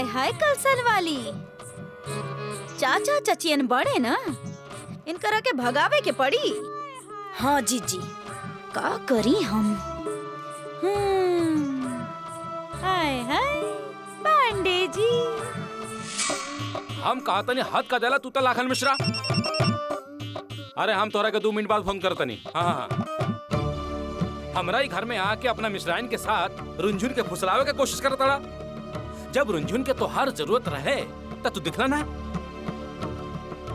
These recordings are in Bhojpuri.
हाय हाय कलसन वाली, चाचा चचियन बड़े ना, इनकरा के भगावे के पड़ी। हाँ जीजी, का करी हम? हाय हाय पांडे जी। हम कहा तनी हद का देला तू तो लाखन मिश्रा। अरे हम तोरा के 2 मिनट बाद फोन करता नहीं। हाँ, हमरा ही घर में आके अपना मिश्राइन के साथ रुंझुन के फुसलावे के कोशिश करता रहा। जब रुंझुन के तो हर जरूरत रहे तब तू दिखला ना।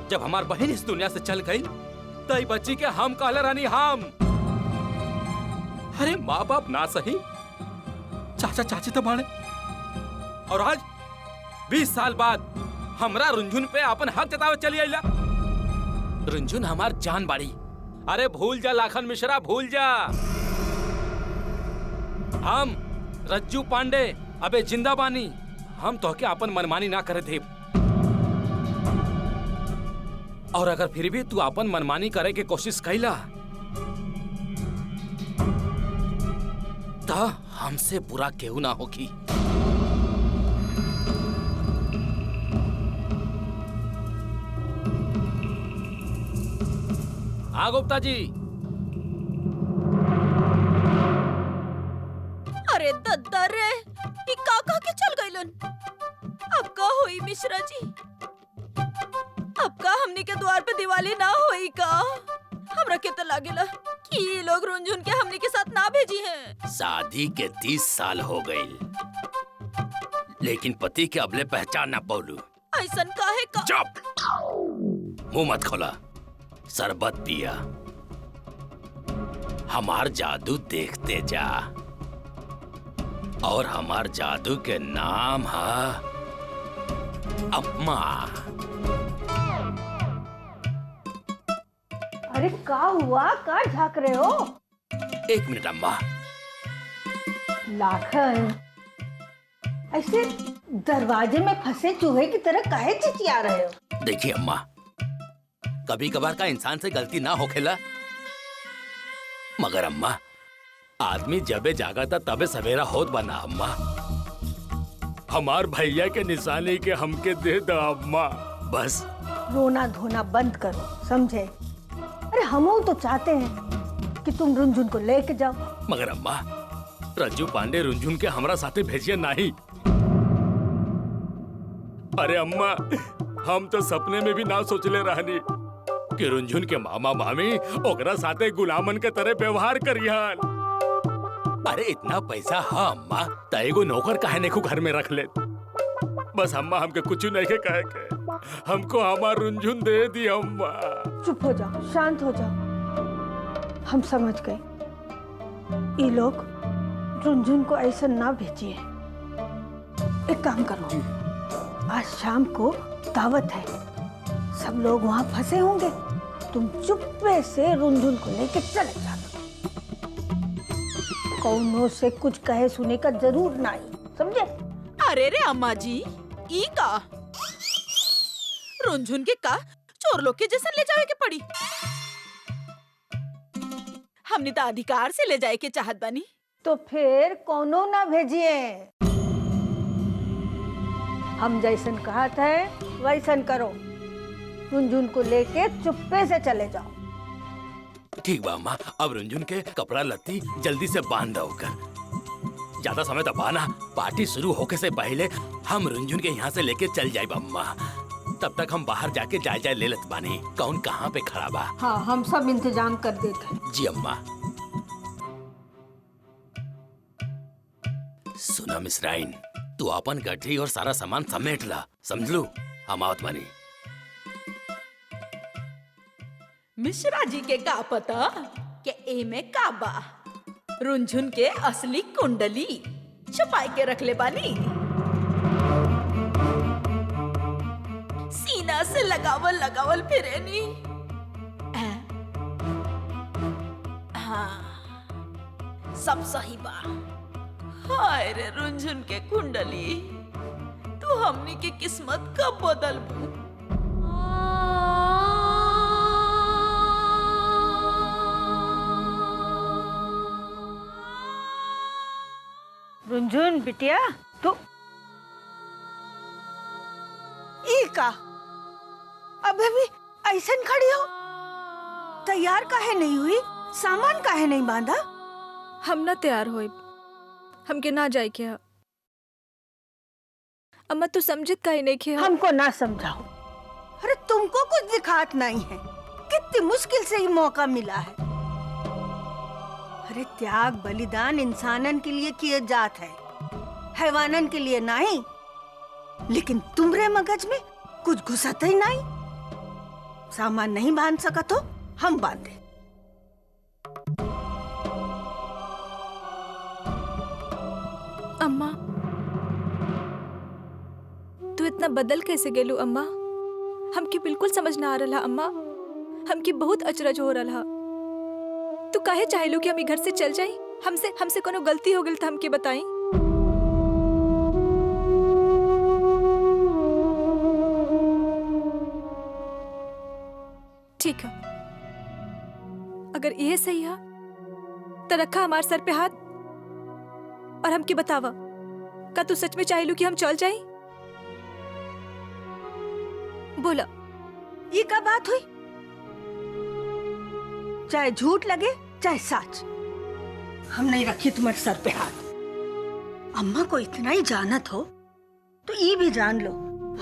जब हमार बहन इस दुनिया से चल गई तई बच्ची के हम कहले रानी हम। अरे माँ बाप ना सही, चाचा चाची तो बाणे, और आज 20 साल बाद हमरा रुंझुन पे अपन हक जतावे चली आइला। रुंझुन हमार जान बाड़ी। अरे भूल जा लाखन मिश्रा, भूल जा। हम रज्जू पांडे अबे जिंदा बानी। हम तो के अपन मनमानी ना करे थे, और अगर फिर भी तू अपन मनमानी करे के कोशिश कैला तो हमसे बुरा केहू ना होगी। हाँ गुप्ता जी। अरे दद्दा रे, ई काका के चल गइलन। अब का होई मिश्रा जी? अब का हमनी के द्वार पे दिवाली ना होई का? हमरा के तो लागेला कि ये लोग रुंझुन के हमनी के साथ ना भेजी हैं। शादी के 30 साल हो गए, लेकिन पति के अबले पहचान ना पौलू। ऐसन काहे का? चुप, मुंह मत खोला। शरबत पिया, हमार जादू देखते जा। और हमार जादू के नाम है अम्मा। अरे का हुआ, का झांक रहे हो? 1 मिनट अम्मा। लाखन, ऐसे दरवाजे में फंसे चूहे की तरह काहे चिचिया रहे हो? देखिए अम्मा, कभी कभार का इंसान से गलती ना होखेला, मगर अम्मा आदमी जबे जागा था तबे सवेरा होत बना। अम्मा हमार भैया के निशानी के हमके दे दा अम्मा, बस। रोना धोना बंद करो, समझे? अरे हम तो चाहते हैं कि तुम रुंझुन को लेके जाओ, मगर अम्मा रज्जू पांडे रुंझुन के हमरा साथे भेजिए नहीं। अरे अम्मा, हम तो सपने में भी ना सोचले रहनी कि रुंझुन के मामा मामी ओकरा साथे गुलामन के तरह व्यवहार करियन। अरे इतना पैसा हाँ अम्मा, त एगो नौकर काहे नेको घर में रख ले। बस अम्मा हमके कुछ नहीं के कहे के, हमको हमार रुंझुन दे दी अम्मा। चुप हो जाओ, शांत हो जाओ। हम समझ गए, ये लोग रुंझुन को ऐसा ना भेजिए। एक काम करो, आज शाम को दावत है, सब लोग वहाँ फंसे होंगे, तुम चुप्पे से रुंझुन को लेके चले जाओ। कौनों से कुछ कहे सुने का जरूर नहीं, समझे? अरे रे अम्मा जी, ई का रुंझुन के का चोर लोग के जैसे ले जावे के पड़ी? हमने तो अधिकार से ले जाए के चाहत बानी। तो फिर कौनों ना भेजिए। हम जैसन कहा था वैसन करो, रुंझुन को लेके चुप्पे से चले जाओ। ठीक बा अम्मा, अब रुंझुन के कपड़ा लत्ती जल्दी से बांध दो कर। ज्यादा समय तो बाना, पार्टी शुरू होके से पहले हम रुंझुन के यहाँ से लेके चल जाए अम्मा। तब तक हम बाहर जाके जायजा ले लेत बानी कौन कहाँ पे खड़ा बा। हाँ, हम सब इंतजाम कर देते हैं। जी अम्मा। सुना मिश्राइन, तू अपन गठरी और सारा सामान समेट ला, समझ लो? हम आवत बानी। मिश्रा जी के का पता के एमे का बा? रुंझुन के असली कुंडली छुपाई के रख ले बानी। सीना से लगावल लगावल फिरेनी। हाँ, सब सही बा। हाय रे रुंझुन के कुंडली, तू हमनी की किस्मत कब बदलबू? रुंझुन बिटिया, का? अबे भी ऐसन खड़ी हो? तैयार काहे नहीं हुई? सामान काहे नहीं बांधा? हम ना तैयार होए, हमके ना जाए क्या? अम्मा तू समझत काहे नहीं किया? हमको ना समझाओ। अरे तुमको कुछ दिखात नहीं है, कितनी मुश्किल से ही मौका मिला है। अरे त्याग बलिदान इंसानन के लिए किए जात है, हैवानन के लिए नहीं। लेकिन तुमरे मगज में कुछ घुसत ही नहीं। सामान नहीं बांध सका तो हम बांधे। अम्मा तू इतना बदल कैसे गेलू अम्मा? हमके बिल्कुल समझ ना आ रहा अम्मा। हमके बहुत अचरज हो रहा। तू काहे चाहेलू कि हम ई घर से चल जाई? हमसे कोनो गलती हो गई तो हमके बताई। ठीक है, अगर ये सही है तो रखा हमारे सर पे हाथ और हमके बतावा, का तू सच में चाहेलू कि हम चल जाए? बोला। ये क्या बात हुई? चाहे झूठ लगे चाहे सच, हम नहीं रखी तुम्हारे सर पे हाथ। अम्मा को इतना ही जानत हो तो ये भी जान लो,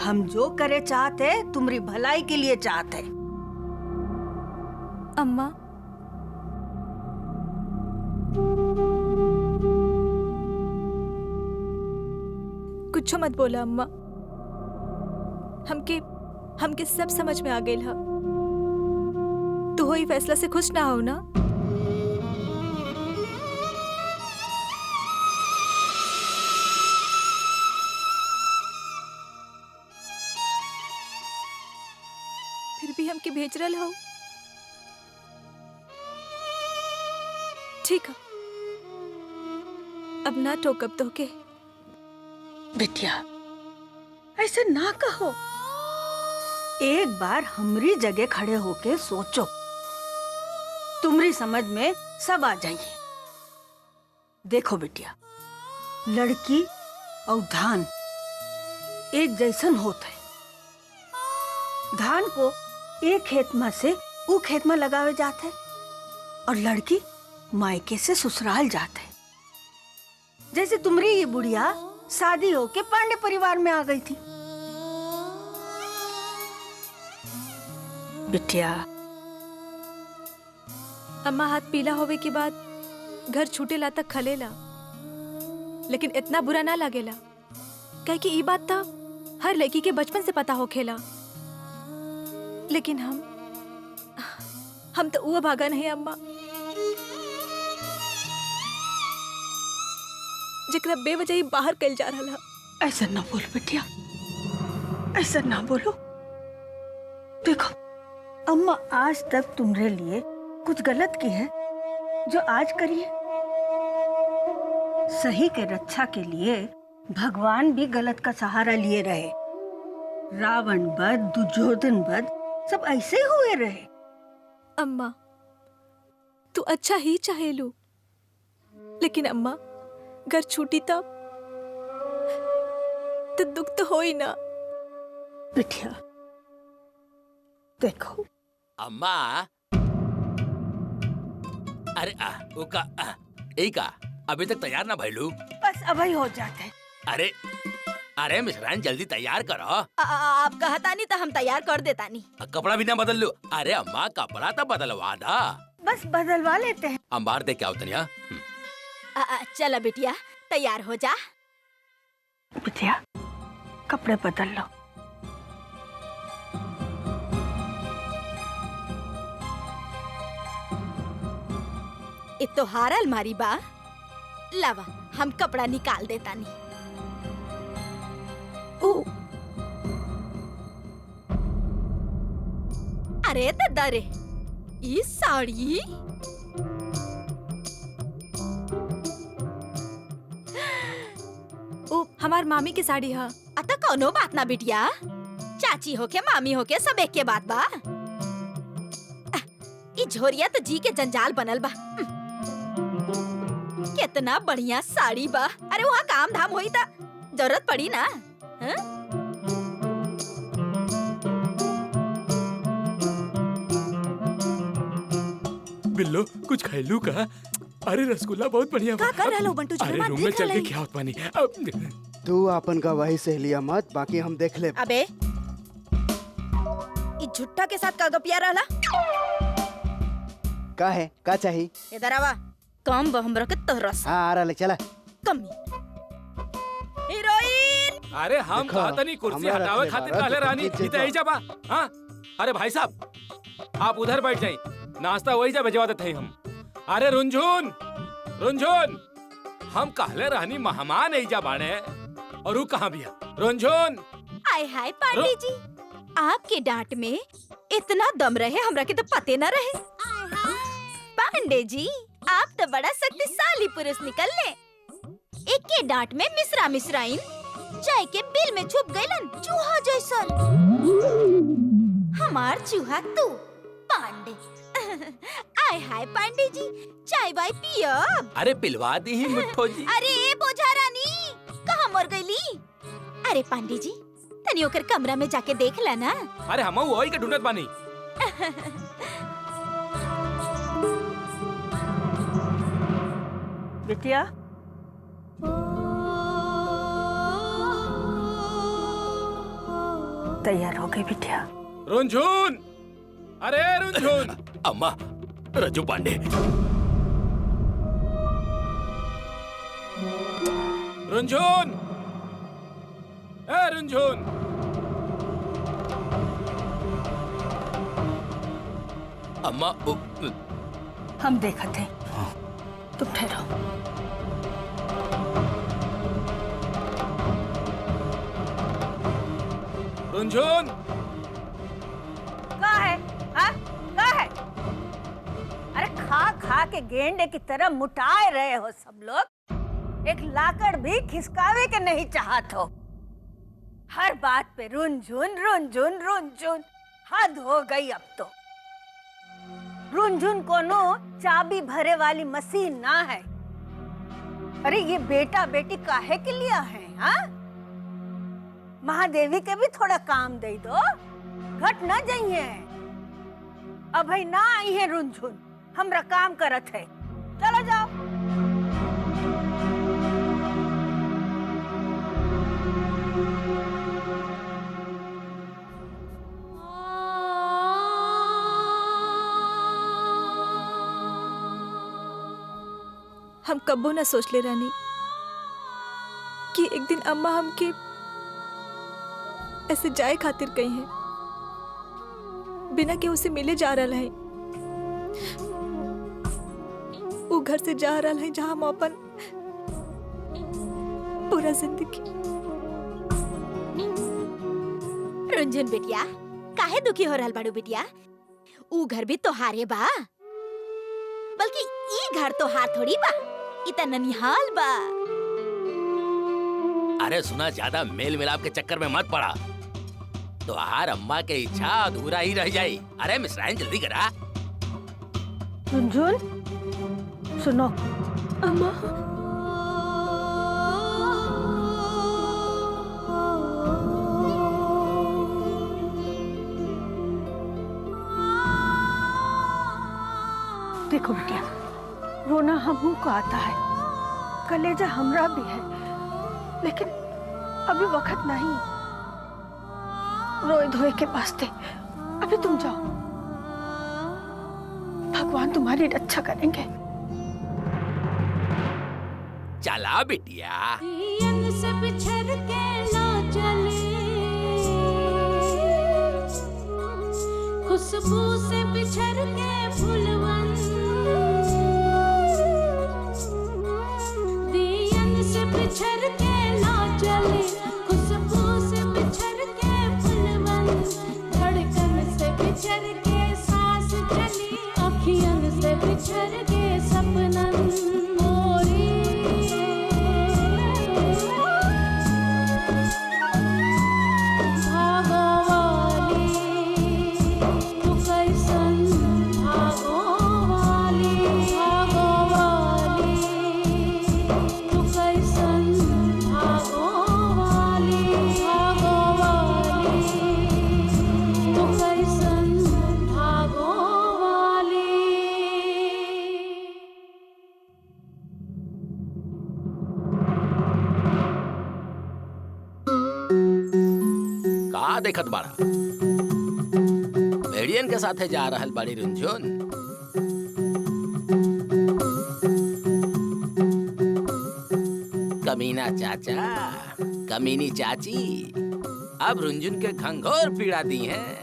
हम जो करे चाहते तुम्हारी भलाई के लिए चाहते। अम्मा कुछ मत बोला अम्मा। हमके सब समझ में आ गई है। तू वही फैसला से खुश ना हो ना? फिर भी हमके भेज रहा हो। ठीक है, अब ना टोकब तो के। बिटिया ऐसे ना कहो, एक बार हमरी जगह खड़े होके सोचो, तुम्हारी समझ में सब आ जाएंगे। देखो बिटिया, लड़की और धान एक जैसन होता है। धान को एक खेत में से ऊ खेत में लगावे जाते है और लड़की मायके से ससुराल जाते है। जैसे तुम्हारी ये बुढ़िया शादी होके पांडे परिवार में आ गई थी। बिटिया अम्मा हाथ पीला होवे के बाद घर छूटेला तक खलेला, लेकिन इतना बुरा ना लगेला, कहे कि ई बात था हर लड़की के बचपन से पता हो खेला। लेकिन हम तो वो भागा नहीं अम्मा, जकरा बेवजह ही बाहर कल जा रहा। ऐसा ना बोलो बिटिया, ऐसा ना बोलो। देखो अम्मा आज तक तुम्हारे लिए कुछ गलत की है जो आज करिए। सही के रक्षा के लिए भगवान भी गलत का सहारा लिए रहे। रावण वध, दुर्योधन वध सब ऐसे ही हुए रहे। अम्मा तू अच्छा ही चाहेलू, लेकिन अम्मा घर छूटी तब तो दुख तो हो ही ना। बिटिया देखो अम्मा, अरे अभी तक तैयार ना भइलू? बस अभी हो जाते। अरे अरे मिश्रान जल्दी तैयार करो। आप कहता नहीं तो हम तैयार कर देता नहीं। कपड़ा भी ना बदल लो। अरे अम्मा कपड़ा तो बदलवा दा। बस बदलवा लेते हैं। अंबार दे क्या उतनिया। चला बिटिया तैयार हो जा। बिटिया कपड़े बदल लो। इतो हार अलमारी बा, लावा हम कपड़ा निकाल देता नहीं। अरे दादा रे, ई साड़ी हमार मामी की साड़ी है। अता कोनो बात ना बिटिया, चाची होके मामी होके सब एक के बात बा। ई झोरिया तो जी के जंजाल बनल बा। कितना बढ़िया साड़ी बा। अरे वहाँ काम धाम होई ता जरूरत पड़ी ना। बिल्लो कुछ खैलू का? अरे रसगुल्ला बहुत बढ़िया का कर रहलो बंटू जी? अरे हमार रूम में देख चल के रहले। क्या पानी अब तू अपन गवाही से लिया मत, बाकी हम देख ले। अबे ई झुट्टा के साथ का गपिया रहला? का है का चाहिए? इधर आवा। कम हमरा के तहरस हाँ आ रहा चला। कमी। हीरोइन अरे हम देखो, कहता नहीं कुर्सी हमरा हटावे रख ले खातिर बारा, कहले तो रानी जीत इते ही जा बा। हाँ अरे भाई साहब आप उधर बैठ जाइए, नाश्ता वही जा भेजवा देते हैं हम। अरे रुंझुन रुंझुन हम कहले रानी मेहमान ही जा बाने और वो कहाँ बिया? रुंझुन आय हाय पांडे जी, आपके डांट में इतना दम रहे हमरा के तो पते न रहे। पांडे जी आप तो बड़ा शक्तिशाली पुरुष निकलले। एक के डांट में मिश्रा मिश्राइन चाय के बिल में छुप गइलन चूहा जैसन। हमार चूहा तू पांडे। आय हाय पांडे जी चाय वाय पियब? अरे पिलवा दी ही मिठो जी। अरे बोझा रानी कहाँ मर गईली? अरे पांडे जी तनी ओकर कमरा में जाके देख ला ना। अरे हम वही के ढूंढत बानी। बिटिया तैयार हो गई बिटिया? रुंझुन अरे रुंझुन अम्मा रजू पांडे। रुंझुन ए रुंझुन अम्मा हम देखा थे। तुम ठहरो। रुंझुन का है? हाँ? का है? अरे खा खा के गेंडे की तरह मुटाए रहे हो सब लोग। एक लाकड़ भी खिसकावे के नहीं चाहत हो। हर बात पे रुनझुन रुनझुन रुनझुन, हद हो गई अब तो। रुनझुन कोनो चाबी भरे वाली मशीन ना है। अरे ये बेटा बेटी काहे के लिया है? हाँ महादेवी के भी थोड़ा काम दे दो, घट न जाइए। अब है ना आई है रुनझुन, हमरा काम करत है। चलो जाओ। हम कब्बो न सोच ले रानी कि एक दिन अम्मा हमके ऐसे जाए खातिर कही है, बिना के उसे मिले जा रहा है। वो घर से जा रहा है जहाँ हम अपन पूरा जिंदगी। रुंझुन बिटिया काहे दुखी हो रहल बाड़ू बिटिया? ऊ घर भी तोहारे बा, बल्कि ई घर तोहार थोड़ी बा, ई त ननिहाल बा। अरे सुना ज्यादा मेल मिलाप के चक्कर में मत पड़ा, तो हर अम्मा के इच्छा अधूरा ही रह जाई। अरे मिश्राइन जल्दी करा। रुनझुन सुनो। अम्मा देखो बिटिया, रोना हमू को आता है, कलेजा हमरा भी है, लेकिन अभी वक्त नहीं। रोए धोए के वास्ते अभी तुम जाओ, भगवान तुम्हारी रक्षा करेंगे। चला बिटिया। से बिछड़ के लो चले, खुशबू से बिछड़ के फूलवन, दियन से बिछड़ के लो चले, खुशबू से बिछड़ के फूलवन, धड़कन से बिछड़ के सांस चली, अखियन से बिछड़ के सपनन मोरी। का देखत बाड़ा? भेड़ियन के साथे जा रहल बड़ी रुंझुन। कमीना चाचा, कमीनी चाची, अब रुंझुन के घंघोर पीड़ा दी हैं।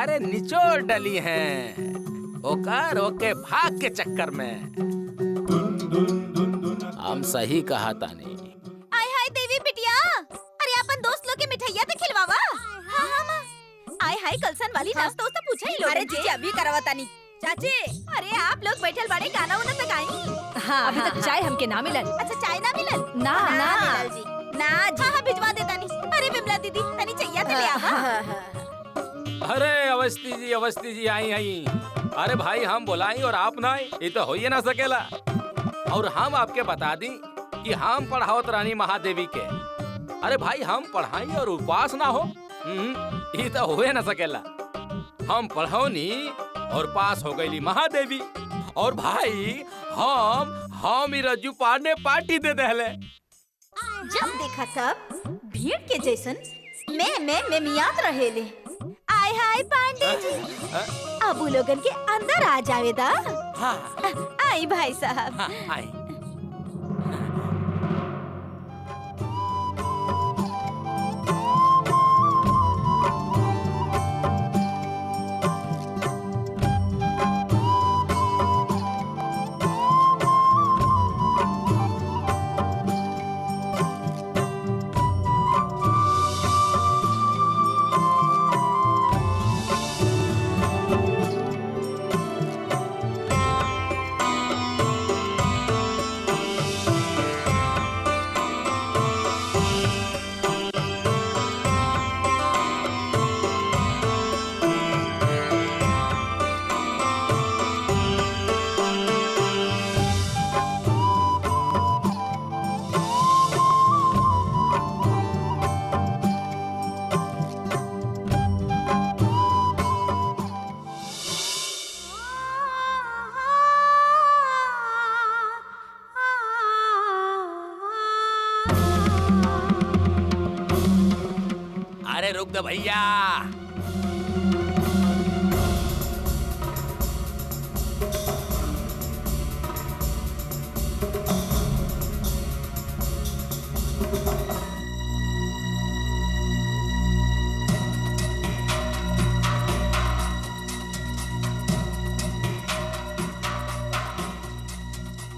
अरे निचोड़ डली हैं ओकर ओके भाग के चक्कर में। हम सही कहा तानी। आय हाय देवी बिटिया, अरे अपन दोस्त लोग के मिठाइया तो खिलवावा। हाँ हाँ माँ। आय हाय कलसन वाली नाश्ता उस्ता पूछा ही लोग। अरे जीजी अभी करवातानी। चाची, अरे आप लोग बैठल बड़े गाना उना तक आई। हाँ, अभी तक चाय हमके ना मिलल। अच्छा चाय ना मिलल? ना ना मिलल जी। ना जी। हाँ भिजवा देता नी। अरे विमला दीदी तनी चाहिए तो ले आवा। अरे अवस्थी जी आई आई। अरे भाई हम बुलाई और आप ना आई, ये तो हो ही ना सकेला। और हम आपके बता दी कि हम पढ़ावत रानी महादेवी के। अरे भाई हम पढ़ाई और उपवास ना हो, ये तो हो ना सकेला। हम पढ़ौनी और पास हो गई महादेवी। और भाई हम ही रज्जू पांडे पार्टी दे दहले। जब देखा तब भीड़ के जैसन मैं मियात रहेले। आय हाय पांडे जी, अब वो लोगन के अंदर आ जावेदा। हाँ आई भाई साहब। हाँ आई। अरे रुक दो भैया।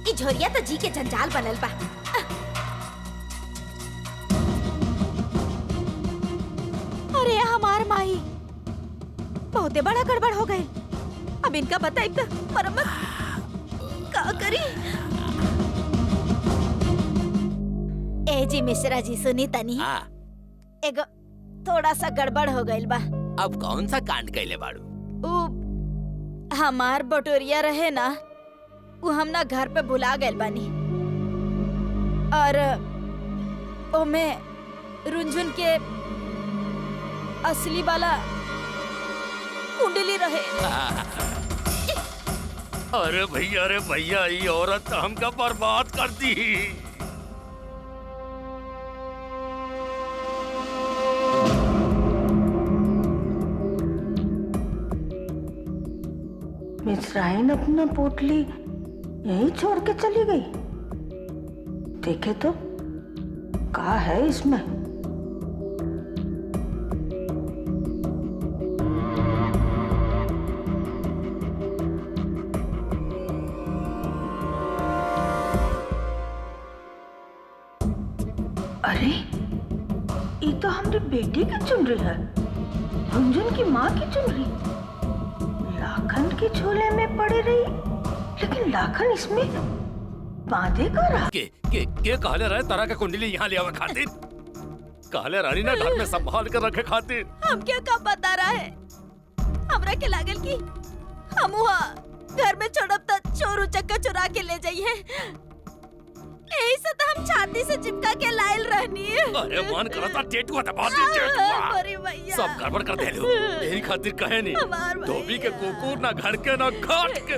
ई झोरिया तो जी के जंजाल बनल बा। अरे हमार माई बहुते बड़ा गड़बड़ हो गए। अब इनका बताइब तो मरम्मत का करी। ए जी मिश्रा जी सुनी तनी। हाँ, एगो थोड़ा सा गड़बड़ हो गइल बा। अब कौन सा कांड कैले बाड़ू? हमार बटोरिया रहे ना, वो हम ना घर पे भुला गइल बानी। और ओमे रुंझुन के असली वाला कुंडली रहे। अरे भैया ये औरत हमका बर्बाद कर दी। मिस्राइन अपना पोटली यहीं छोड़ के चली गई। देखे तो क्या है इसमें। अरे ये तो हमारी बेटी की चुनरी है, रुंझुन की माँ की चुनरी। लाखन के झोले में पड़ी रही, लेकिन लाखन इसमें बांधे का रहा। के कहले रहे तरह का कुंडली यहाँ ले आवे खातिर? कहले रानी ना घर में संभाल कर रखे खातिर। हम क्या कब बता रहा है? हमरा के लागल की हम घर में छोड़ब त चोर उचक्का चुरा के ले जाइए। यही से तो हम छाती से चिपका के लायल रहनी है। अरे मन करता टेटुआ दबा दे टेटुआ। अरे भैया सब गड़बड़ कर देलू। यही खातिर कहे नहीं, हमार भैया। धोबी के कुकुर ना घर के ना घाट के।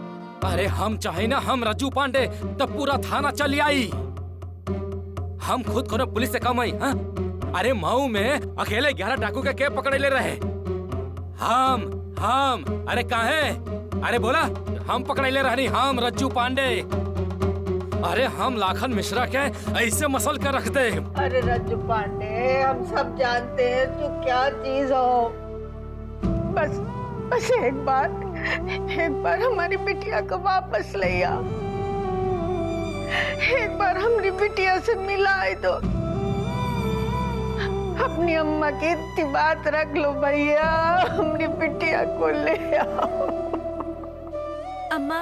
अरे हम चाहे ना हम रज्जू पांडे तब पूरा थाना चल आई। हम खुद को पुलिस से कम आई। हाँ? अरे मऊ में अकेले 11 डाकू के पकड़े ले रहे। हम अरे कहाँ है? अरे बोला हम पकड़े ले रहे। हम रज्जू पांडे। अरे हम लाखन मिश्रा के ऐसे मसल कर रख दे। अरे रज्जू पांडे, हम सब जानते हैं तू क्या चीज हो। बस एक बार हमारी बिटिया को वापस ले आ। एक बार हमारी बिटिया से मिलाए दो। अपनी अम्मा की इतनी बात रख लो भैया, हमारी बिटिया को ले आओ। अम्मा,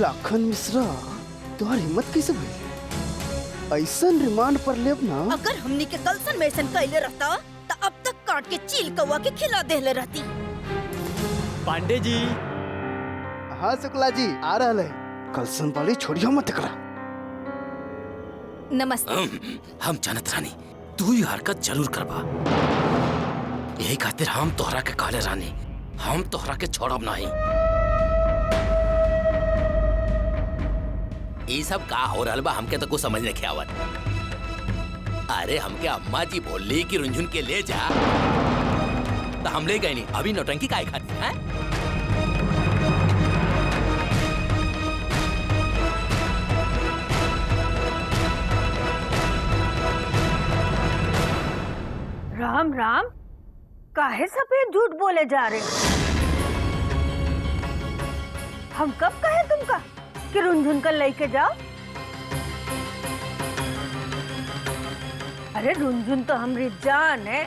लाखन मिश्रा, तुम्हारी हिम्मत कैसे भई? ऐसा रिमांड पर ले ना। अगर हमनी के कलसन में ऐसा कैले रहता तो अब तक काट के चील कौवा के खिला देले रहती। पांडे जी। हाँ शुक्ला जी, आ रहा है। कलसन वाली छोड़ियो मत करा। नमस्ते। हम जानत रानी तू ही हरकत जरूर करबा। यही खातिर हम तोहरा के कहले रानी, हम तोहरा के छोड़ब नहीं। ये सब का हो रहल बा हमके तो कुछ समझ नहीं आवत। अरे हमके अम्मा जी बोली कि रुंझुन के ले जा, तो हम ले गए नहीं। अभी नौटंकी काहे खाती है? राम राम, काहे सफेद झूठ बोले जा रहे? हम कब कहे तुमका कि रुंझुन का लेके जाओ? अरे रुंझुन तो हमारी जान है,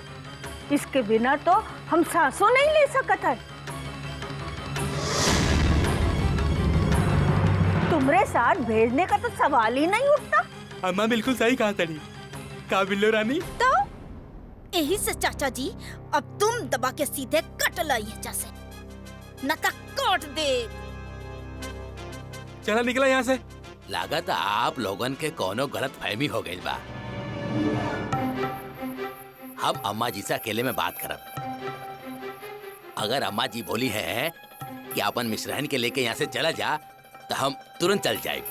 इसके बिना तो हम सांसों नहीं ले सकत है। तुम्हारे साथ भेजने का तो सवाल ही नहीं उठता। अम्मा बिल्कुल सही कहा तड़ी। का बिल्लो रानी? तो यही से चाचा जी अब तुम दबा के सीधे कट लाई जैसे न तक काट दे। चला निकला यहाँ से। लागत आप लोगन के कोनो गलत फहमी हो गई बा। हम अम्मा जी से अकेले में बात करब। अगर अम्मा जी बोली है कि अपन मिश्राइन के लेके यहाँ से चला जा, तो हम तुरंत चल जाए।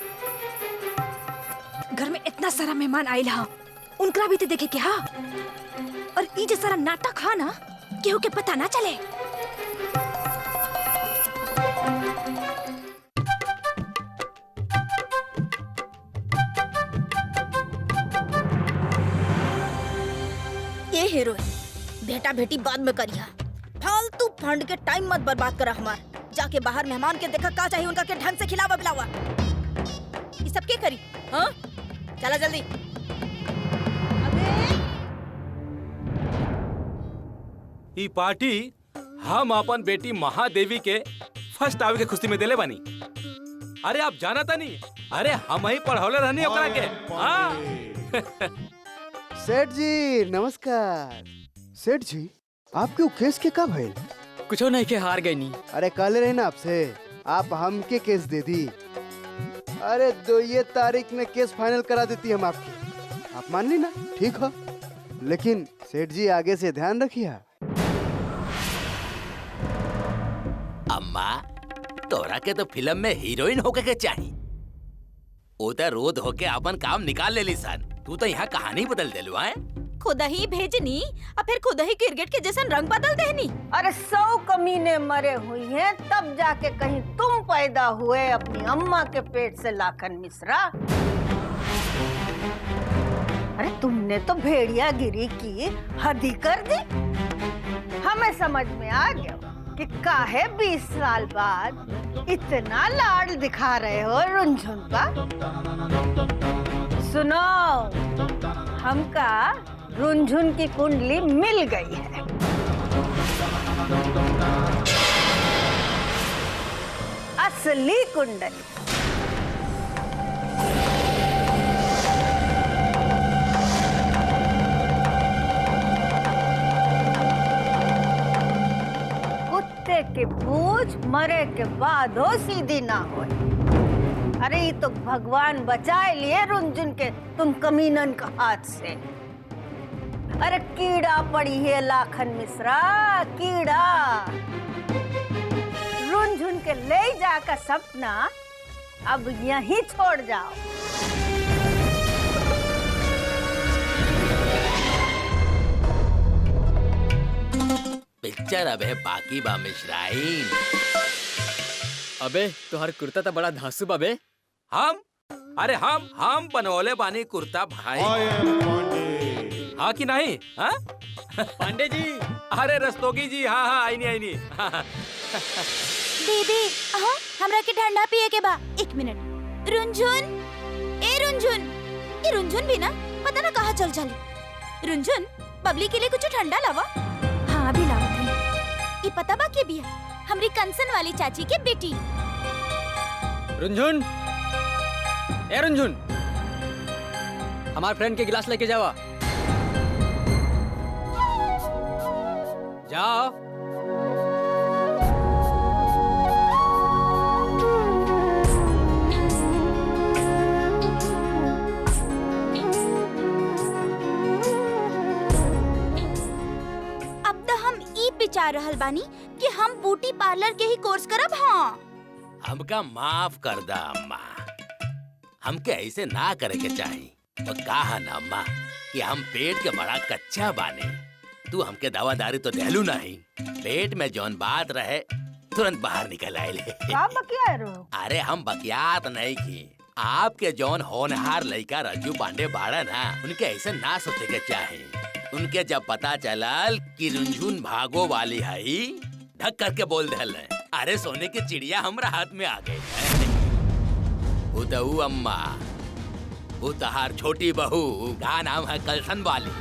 घर में इतना सारा मेहमान आयल हा, उनका भी तो देखे के हा। और ये जो सारा नाटक हा ना, केहू के पता ना चले। ये हीरोइन बेटा बेटी बाद में करिया। फालतू फंड के टाइम मत बर्बाद करा हमार। जाके बाहर मेहमान के देखा का चाहिए उनका के ढंग से खिलावा पिलावा। ये सब के करी? हाँ चला जल्दी। ई पार्टी हम अपन बेटी महादेवी के फर्स्ट आवे के खुशी में देले बानी। अरे आप जाना था नहीं? अरे हम ही पढ़ौले रहनी ओकरा के। हाँ। सेठ जी नमस्कार। सेठ जी, आपके केस के कब है? कुछ नहीं के हार गई नी। अरे कल रहे ना आपसे, आप हमके केस दे दी। अरे 2 तारीख में केस फाइनल करा देती हम आपकी। आप मान ली ना? ठीक हो, लेकिन सेठ जी आगे से ध्यान रखिए। अम्मा तोरा के तो फिल्म में हीरोइन होके के चाहिए। उधर रोद होके अपन काम निकाल ले ली सन। तू तो यहाँ कहानी बदल देलू है। खुद ही भेजनी और फिर खुद ही क्रिकेट के जैसा रंग बदल देनी। अरे 100 कमीने मरे हुई हैं, तब जाके कहीं तुम पैदा हुए अपनी अम्मा के पेट से लाखन मिश्रा। अरे तुमने तो भेड़िया गिरी की हद ही कर दी। हमें समझ में आ गया कि काहे 20 साल बाद इतना लाड दिखा रहे हो रुनझुन का। सुनो, हमका रुनझुन की कुंडली मिल गई है। असली कुंडली। कुत्ते की पूंछ मरे के बाद हो सीधी ना हो। अरे ये तो भगवान बचाए लिए रुनझुन के तुम कमीनन का हाथ से। अरे कीड़ा पड़ी है लाखन मिश्रा, कीड़ा। रुनझुन के ले जाकर सपना अब यहीं छोड़ जाओ। पिक्चर अबे बाकी बा मिश्राइन। अबे तोहर कुर्ता तो बड़ा धांसू बा बे। अरे हम बनवले बानी कुर्ता भाई। हाँ कि नहीं? हाँ पांडे जी। अरे रस्तोगी जी, हाँ आई नहीं। दीदी हमरा के ठंडा पिए के बा। 1 मिनट। रुनझुन, ए रुनझुन, ये रुनझुन भी ना पता ना कहाँ चल चली। रुनझुन, बबली के लिए कुछ ठंडा लावा। हाँ अभी लावत है। ये पता बा के बिया हमरी कंसन वाली चाची के बेटी। रुनझुन, ए रुनझुन, हमारे फ्रेंड के गिलास लेके जावा। जाओ। अब तो हम ई विचार रहल बानी कि हम ब्यूटी पार्लर के ही कोर्स करब। हाँ हमका माफ कर दा अम्मा, हमके ऐसे ना करे के चाहिए। तो कहा ना अम्मा कि हम पेट के बड़ा कच्चा बाने। तू हमके दवादारी तो देलू नहीं। पेट में जौन बात रहे तुरंत बाहर निकल आए। क्या बकिया रहो? अरे हम बकियात नहीं की। आपके जौन होनहार लड़का रज्जू पांडे बाड़ा ना, उनके ऐसे ना सोचे के चाहे। उनके जब पता चलल कि रुनझुन भागो वाली है, ढक करके बोल दिल, अरे सोने की चिड़िया हमरा हाथ में आ गई। उदऊ अम्मा, वो तहार छोटी बहू का नाम है कलसन वाली,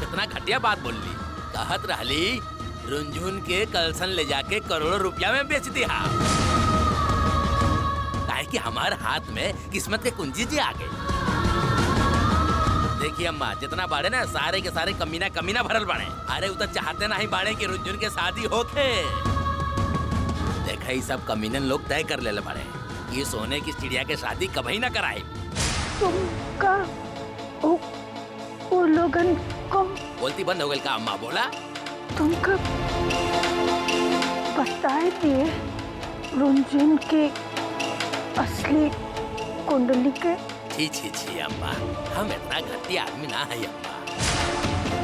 कितना घटिया बात बोली। कहत रहली रुनझुन के कलसन ले जाके करोड़ों रुपया में बेच दिया। काहे कि हमारे हाथ में किस्मत के कुंजी जी आ गए। देखिए अम्मा, जितना बाड़े ना सारे के सारे कमीना भरल बाड़े। अरे उतर चाहते नहीं बाड़े कि रुनझुन के शादी होके। देखा ये सब कमीनन लोग तय कर ले बाड़े ये सोने की चिड़िया के शादी कभी ना कराए। तुमका वो लोगन को बोलती बंद हो गई का अम्मा? बोला तुमका बताए दिए रुनझुन के असली कुंडली के। छी अम्मा, हम इतना घटी आदमी ना है अम्मा।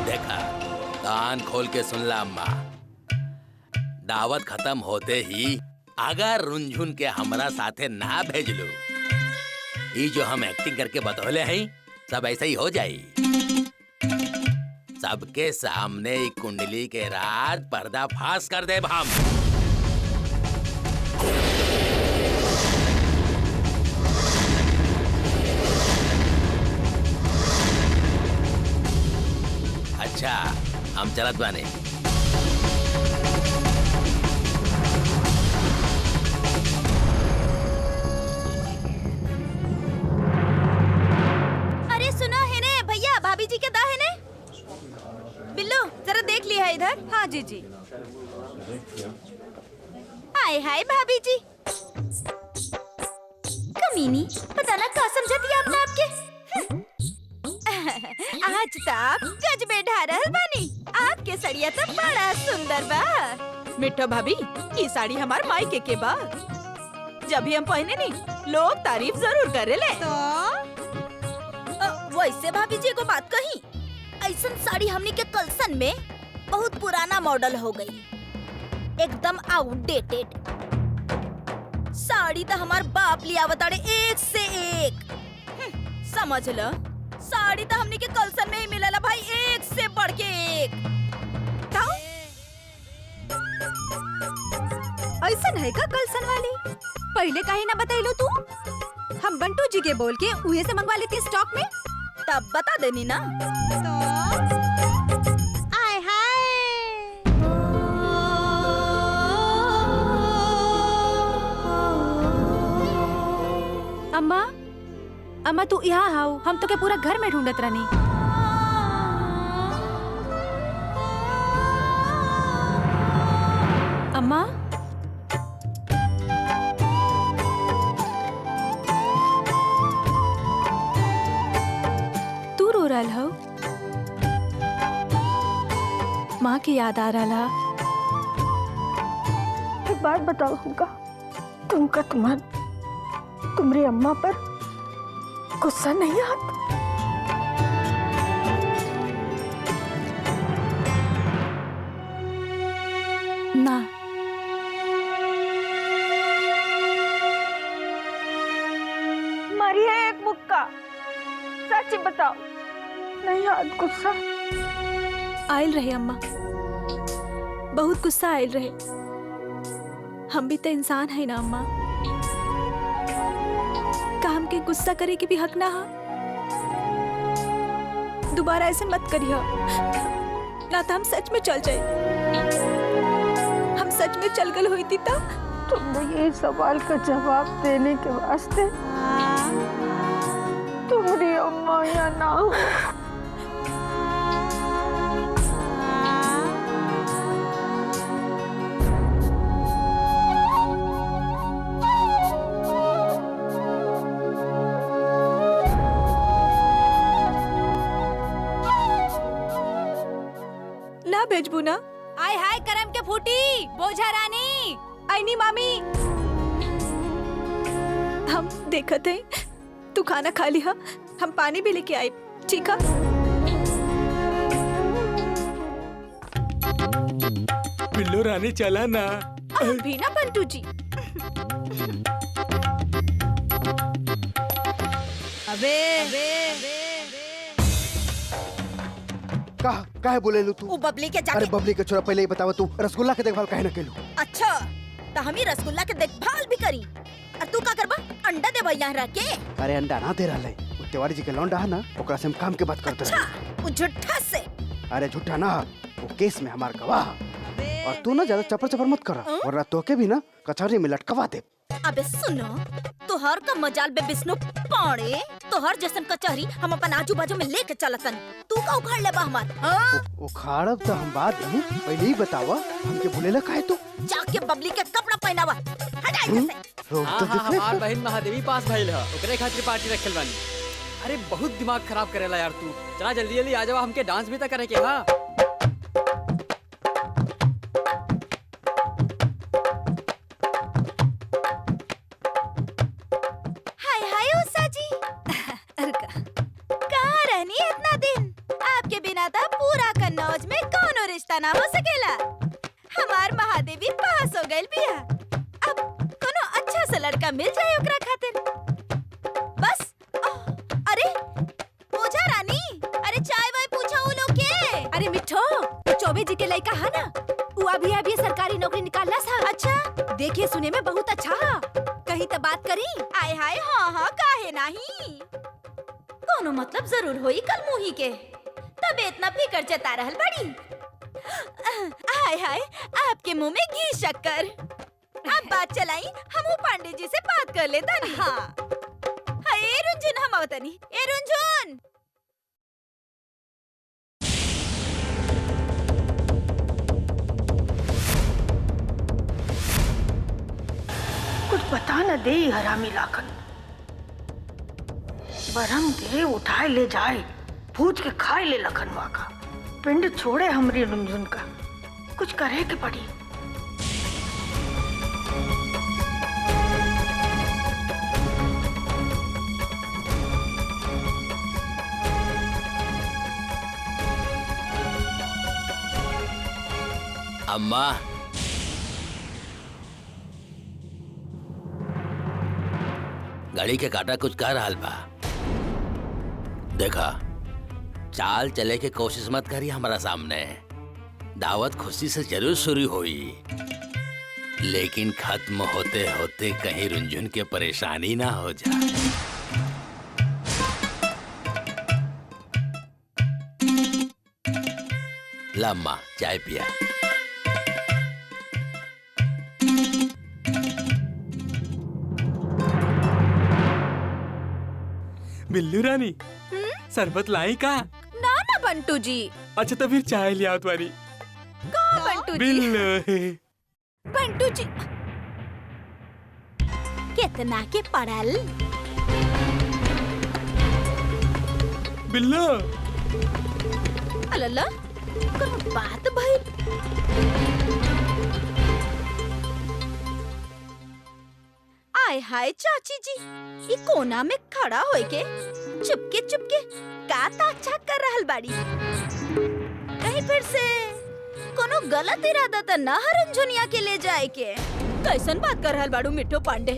देखा, कान खोल के सुन ला अम्मा। दावत खत्म होते ही अगर रुनझुन के हमरा साथे ना भेज लो, ये जो हम एक्टिंग करके बतौले हैं सब ऐसा ही हो जाए। सबके सामने एक कुंडली के राज पर्दा फाश कर दे हम। अच्छा, हम चलत बाने। अरे सुनो है ने भैया, भाभी जी के दा है ने। बिल्लू जरा देख लिया है इधर। हाँ जी जी। हाय हाय भाभी जी, कमीनी, पता ना क्या समझा दिया आपने आपके। आज तो आप जज्बे ढारल बानी। आपके सड़िया तो बड़ा सुंदर बा। मिठो भाभी, ये साड़ी हमार मायके के बा। जब भी हम पहने नी लोग तारीफ जरूर करेले। तो वैसे भाभी जी को बात कही, ऐसन साड़ी हमनी के कलसन में बहुत पुराना मॉडल हो गई, एकदम आउटडेटेड। साड़ी तो हमार बाप लिया बताड़े एक से एक। समझ लो, साड़ी तो हमनी के कलसन में ही मिलला भाई, एक से बढ़ के एक। ऐसा है का कलसन वाली? पहले काहे ना बतैलो तू? हम बंटू जी के बोल के उहे से मंगवा लेती स्टॉक में। तब बता देनी ना। आय हाय अम्मा, अम्मा तू यहाँ आओ, हम तो के पूरा घर में ढूंढत रहनी। अम्मा, तू रो रहल हो? माँ की याद आ रहा? एक बात बताओ हमका, तुमका तुम्हारी अम्मा पर गुस्सा नहीं आता? ना, मारी है एक मुक्का, सच बताओ, नहीं हाथ गुस्सा? आयल रहे अम्मा, बहुत गुस्सा आयल रहे। हम भी तो इंसान है ना अम्मा, काम के गुस्सा करे के भी हक ना हा। दोबारा ऐसे मत करिए, ना तो हम सच में चल जाए। हम सच में चल गल हुई थी तब। तुमने ये सवाल का जवाब देने के वास्ते तुम्हारी अम्मा या ना हो। ना भेजबू ना? आय हाय करम के फूटी बोझा रानी। आईनी मामी, हम देखते हैं, तू खाना खा लिया, हम पानी भी लेके आए, ठीक है? पिल्लू रानी चला ना। अभी ना बंटू जी। काहे बोले लू तू? वो बबली के अरे जाके। बबली के छोरा, पहले ही बतावा तू रसगुल्ला के देखभाल काहे ना केलू? अच्छा, तो हम ही रसगुल्ला के देखभाल भी करी, और तू का करबा? अंडा देबा यहाँ रह के? अरे अंडा ना दे रहा है, वो तिवारी जी के लौंडा है ना, ओकरा से हम काम के बात करते अच्छा, रहे। वो झूठा से। अरे झूठा ना, वो केस में हमार गवाह। और तू ना ज्यादा चपर चपर मत कर, वरना तोके भी ना कचहरी में लटकवा दे। अबे सुनो, तोहर का मजाल बे विष्णु पाड़े, तोहर जैसन कचहरी हम अपन आजू बाजू में लेके चलतन, तू का उखाड़ लेबा हमार? हाँ? उखाड़ब तो हम बात नहीं, पहले ही बतावा हमके बुलेला काहे तू? जाके बबली के कपड़ा पहनावा, हटा इधर से। रोक हाँ तो हाँ, दिखे। हमार बहन महादेवी पास भइल है, ओकरे खातिर पार्टी रखल बानी। अरे बहुत दिमाग खराब करेला यार तू। चला जल्दी जल्दी आ जावा, हमके डांस भी तो करे के बा। हाय हाय उषा जी। कहाँ रहनी इतना दिन? आपके बिना तो पूरा कन्नौज में कौनो रिश्ता ना हो सकेला। हमार महादेवी पास हो गइल बिया, अब कोनो अच्छा सा लड़का मिल जाए ओकरा खातिर। बस अरे पूजा रानी, अरे चाय वाय पूछा वो लोग के। अरे मिठो, वो चौबे जी के लड़का है ना, वो अभी सरकारी नौकरी निकालना था। अच्छा, देखे सुने में बहुत अच्छा है, कहीं तो बात करी। आय हाय, हाँ हाँ काहे नहीं, कोनो मतलब जरूर होई कल मुही के, तब इतना फिकर जता रहल बड़ी। हाय हाय, आपके मुंह में घी शक्कर। अब बात चलाई, हम पांडे जी से बात कर लेता नहीं। हाँ हाय रुंझुन, हम आवतनी। ए रुंझुन, कुछ बता न दे ये हरामी लाखन, बरम के उठाए ले जाए, भूज के खाए ले लखनवा का, पिंड छोड़े हमरी रुंझुन का, कुछ करे के पड़ी। अम्मा, घड़ी के काटा कुछ कह रहा बा। देखा, चाल चले के कोशिश मत करी हमारा सामने, दावत खुशी से जरूर शुरू हुई, लेकिन खत्म होते होते कहीं रुंझुन के परेशानी ना हो जाए। लम्मा चाय पिया। बिल्लू रानी, शरबत लाई का? ना ना बंटू जी। अच्छा तो फिर चाय ले आओ तुम्हारी। कहाँ बंटू जी? बिल्लू बंटू जी कितना के पड़ल? बिल्लू अल्लाह कोनो बात भइल? आय हाय चाची जी, ई कोना में खड़ा होई के चुपके चुपके का ताचा कर रहल बाड़ी? कहीं फिर से कोनो गलत इरादा त ना रुंझुनिया के ले जाए के? कैसन बात कर रहल बाड़ू मिठो पांडे?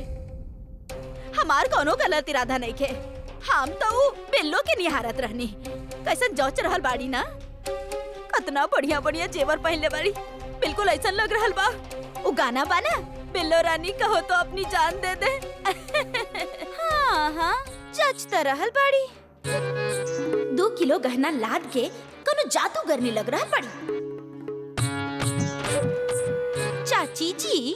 हमार कोनो गलत इरादा नहीं के। हम तो ऊ बिल्लो के निहारत रहनी। कैसन जौच रहल बाड़ी ना? कितना बढ़िया बढ़िया जेवर पहनले बाड़ी, बिल्कुल ऐसा लग रहल बा वो गाना बाना, बिल्लो रानी कहो तो अपनी जान दे दे। हाँ हाँ जच त रहल बाड़ी। 2 किलो गहना लाद के कोनो जादूगरनी लग रहल बाड़ी। चाची जी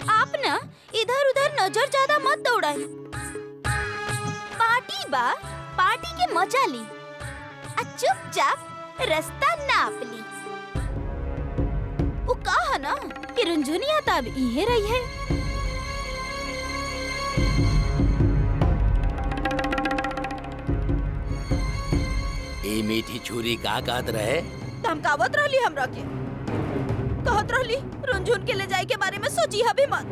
आप ना इधर उधर नजर ज्यादा मत दौड़ाई। पार्टी बा, पार्टी के मजा ली, चुपचाप रास्ता नाप ली। वो कहा ना कि रुंझुनिया तब इहे रही है। ए मीठी छुरी का कहत रहे? धमकावत रहली हमरा के, कहत रहली रुंझुन के ले जाए के बारे में सोची हबी मत।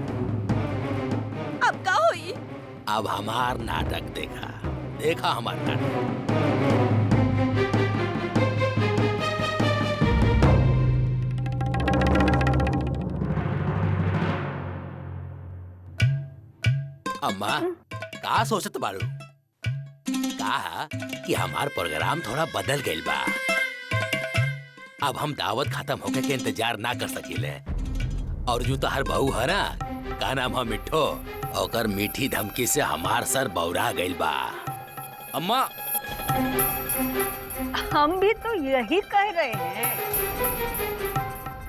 अब का होई? अब हमार नाटक देखा, देखा हमार नाटक। अम्मा का सोचत बाड़ू? कहा कि हमार प्रोग्राम थोड़ा बदल गइल बा। अब हम दावत खत्म होके के इंतजार ना कर सकीले। और जो तोहर बहू है ना, का नाम है मिठो, ओकर मीठी धमकी से हमार सर बौरा गइल बा। अम्मा हम भी तो यही कह रहे हैं,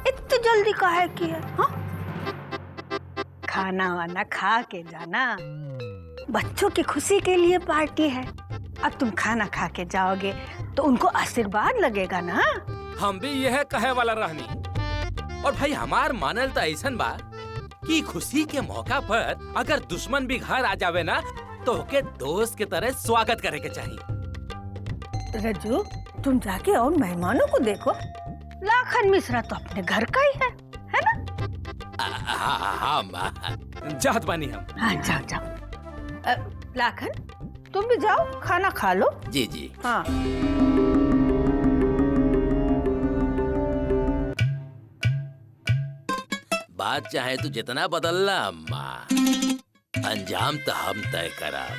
इतनी जल्दी काहे किया? हाँ? खाना वाना खा के जाना, बच्चों की खुशी के लिए पार्टी है। अब तुम खाना खा के जाओगे तो उनको आशीर्वाद लगेगा ना। हम भी यह कहे वाला रहनी। और भाई हमार मानल तो ऐसन बा कि खुशी के मौका पर अगर दुश्मन भी घर आ जावे ना तो ओके दोस्त के तरह स्वागत करे के चाहिए। रज्जू तुम जाके और मेहमानों को देखो, लाखन मिश्रा तो अपने घर का ही है ना? हाँ माँ। जात बानी हम। हाँ जाओ जाओ। लाखन तुम भी जाओ, खाना खा लो। जी जी। हाँ। बात चाहे तो जितना बदलना अम्मा, अंजाम तो हम तय करब।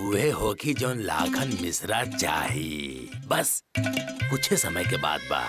वे होगी जोन लाखन मिश्रा चाही, बस कुछ समय के बाद बा।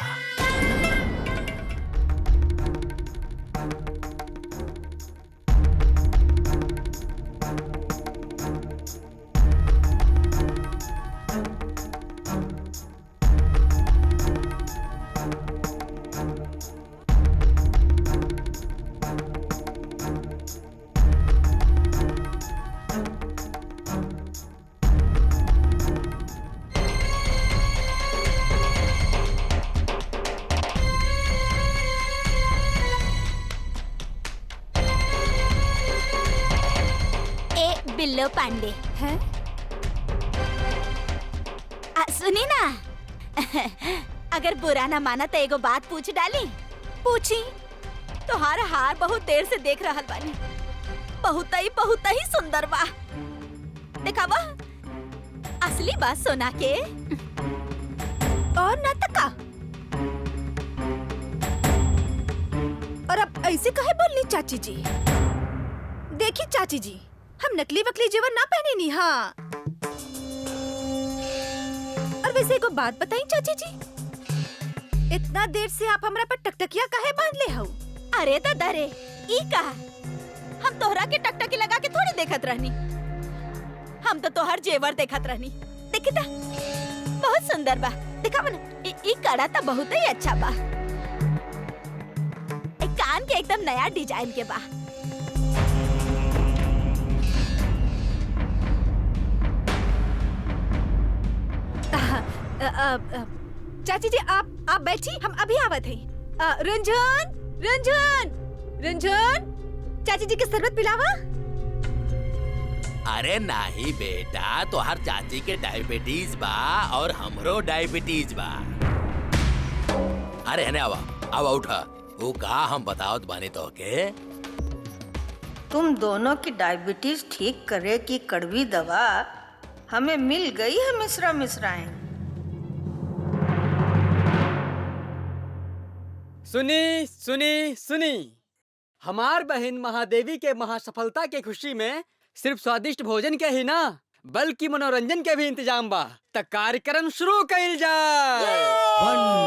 बिल्लो पांडे हैं? सुनी ना, अगर बुरा ना माना तो एगो बात पूछ डाली। पूछी। तोहार हार बहुत देर से देख रहल बानी, बहुत ही सुंदर बा। देखावा असली बात सोना के। और ना तका। और अब ऐसे कहे बोलनी चाची जी? देखी चाची जी, हम नकली वकली जेवर ना पहने नी। हाँ, और वैसे को बात बताई चाची जी, इतना देर से आप हमरा पर टकटकिया काहे बांध ले हो? अरे दादा रे, ई का हम तोहरा के टकटकी लगा के थोड़ी देखत रहनी। हम तो तोहर जेवर देखत रहनी। देखी ता बहुत सुंदर बा। देखा ना, ई कड़ा तो बहुत ही अच्छा बा। एक कान के एकदम नया डिजाइन के बा। चाची जी आप बैठी, हम अभी आवत हैं। रंजन रंजन रंजन, चाची जी के शरबत पिलावा। अरे नहीं बेटा, तो हर चाची के डायबिटीज बा और हमरो डायबिटीज बा। अरे हने आवा आवा उठा। वो का हम बतावत बानी तो के तुम दोनों की डायबिटीज ठीक करे की कड़वी दवा हमें मिल गई है मिश्रा मिश्राएं। सुनी सुनी सुनी, हमार बहन महादेवी के महासफलता के खुशी में सिर्फ स्वादिष्ट भोजन के ही ना बल्कि मनोरंजन के भी इंतजाम बा। त कार्यक्रम शुरू कइल जाए।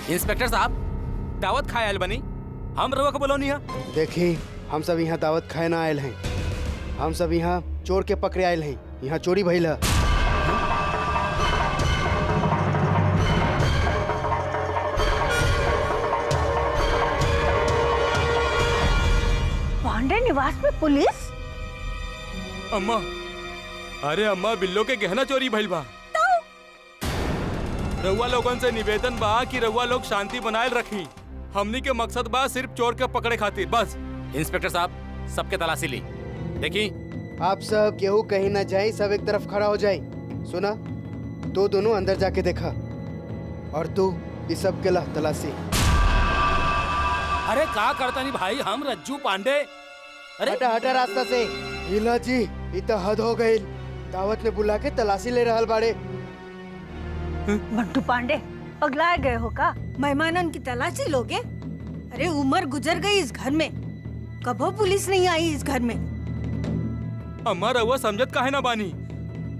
इंस्पेक्टर साहब, दावत खाए आयल बनी, हम रउआ को बोलो नहीं है। देखी, हम सब यहाँ दावत खाए ना आयल हैं। हम सब यहाँ चोर के पकड़े आयल हैं। यहाँ चोरी भइल है। पांडे निवास में पुलिस? अम्मा, अरे अम्मा, बिल्लो के गहना चोरी भइल बा। रउआ लोगन से निवेदन बा कि रउआ लोग शांति बनाए रखी। हमनी के मकसद बा सिर्फ चोर के पकड़े खातिर बस। इंस्पेक्टर साहब, सबके तलाशी ली। देखी, आप सब केहू कहीं ना जाए, सब एक तरफ खड़ा हो जाए। सुना, तो दोनों अंदर जाके देखा और तू इस सब के ला तलाशी। अरे का करता नहीं भाई, हम रज्जू पांडे। अरे हटा हटा रास्ता से। हिला जी, इतना हद हो गई। दावत में बुला के तलाशी ले रहल बाड़े। मंटू पांडे, पगला गए हो का? मेहमानन की तलाशी लोगे? अरे उम्र गुजर गई इस घर में, कबो पुलिस नहीं आई इस घर में। अम्मा, रउआ समझत काहे ना बानी?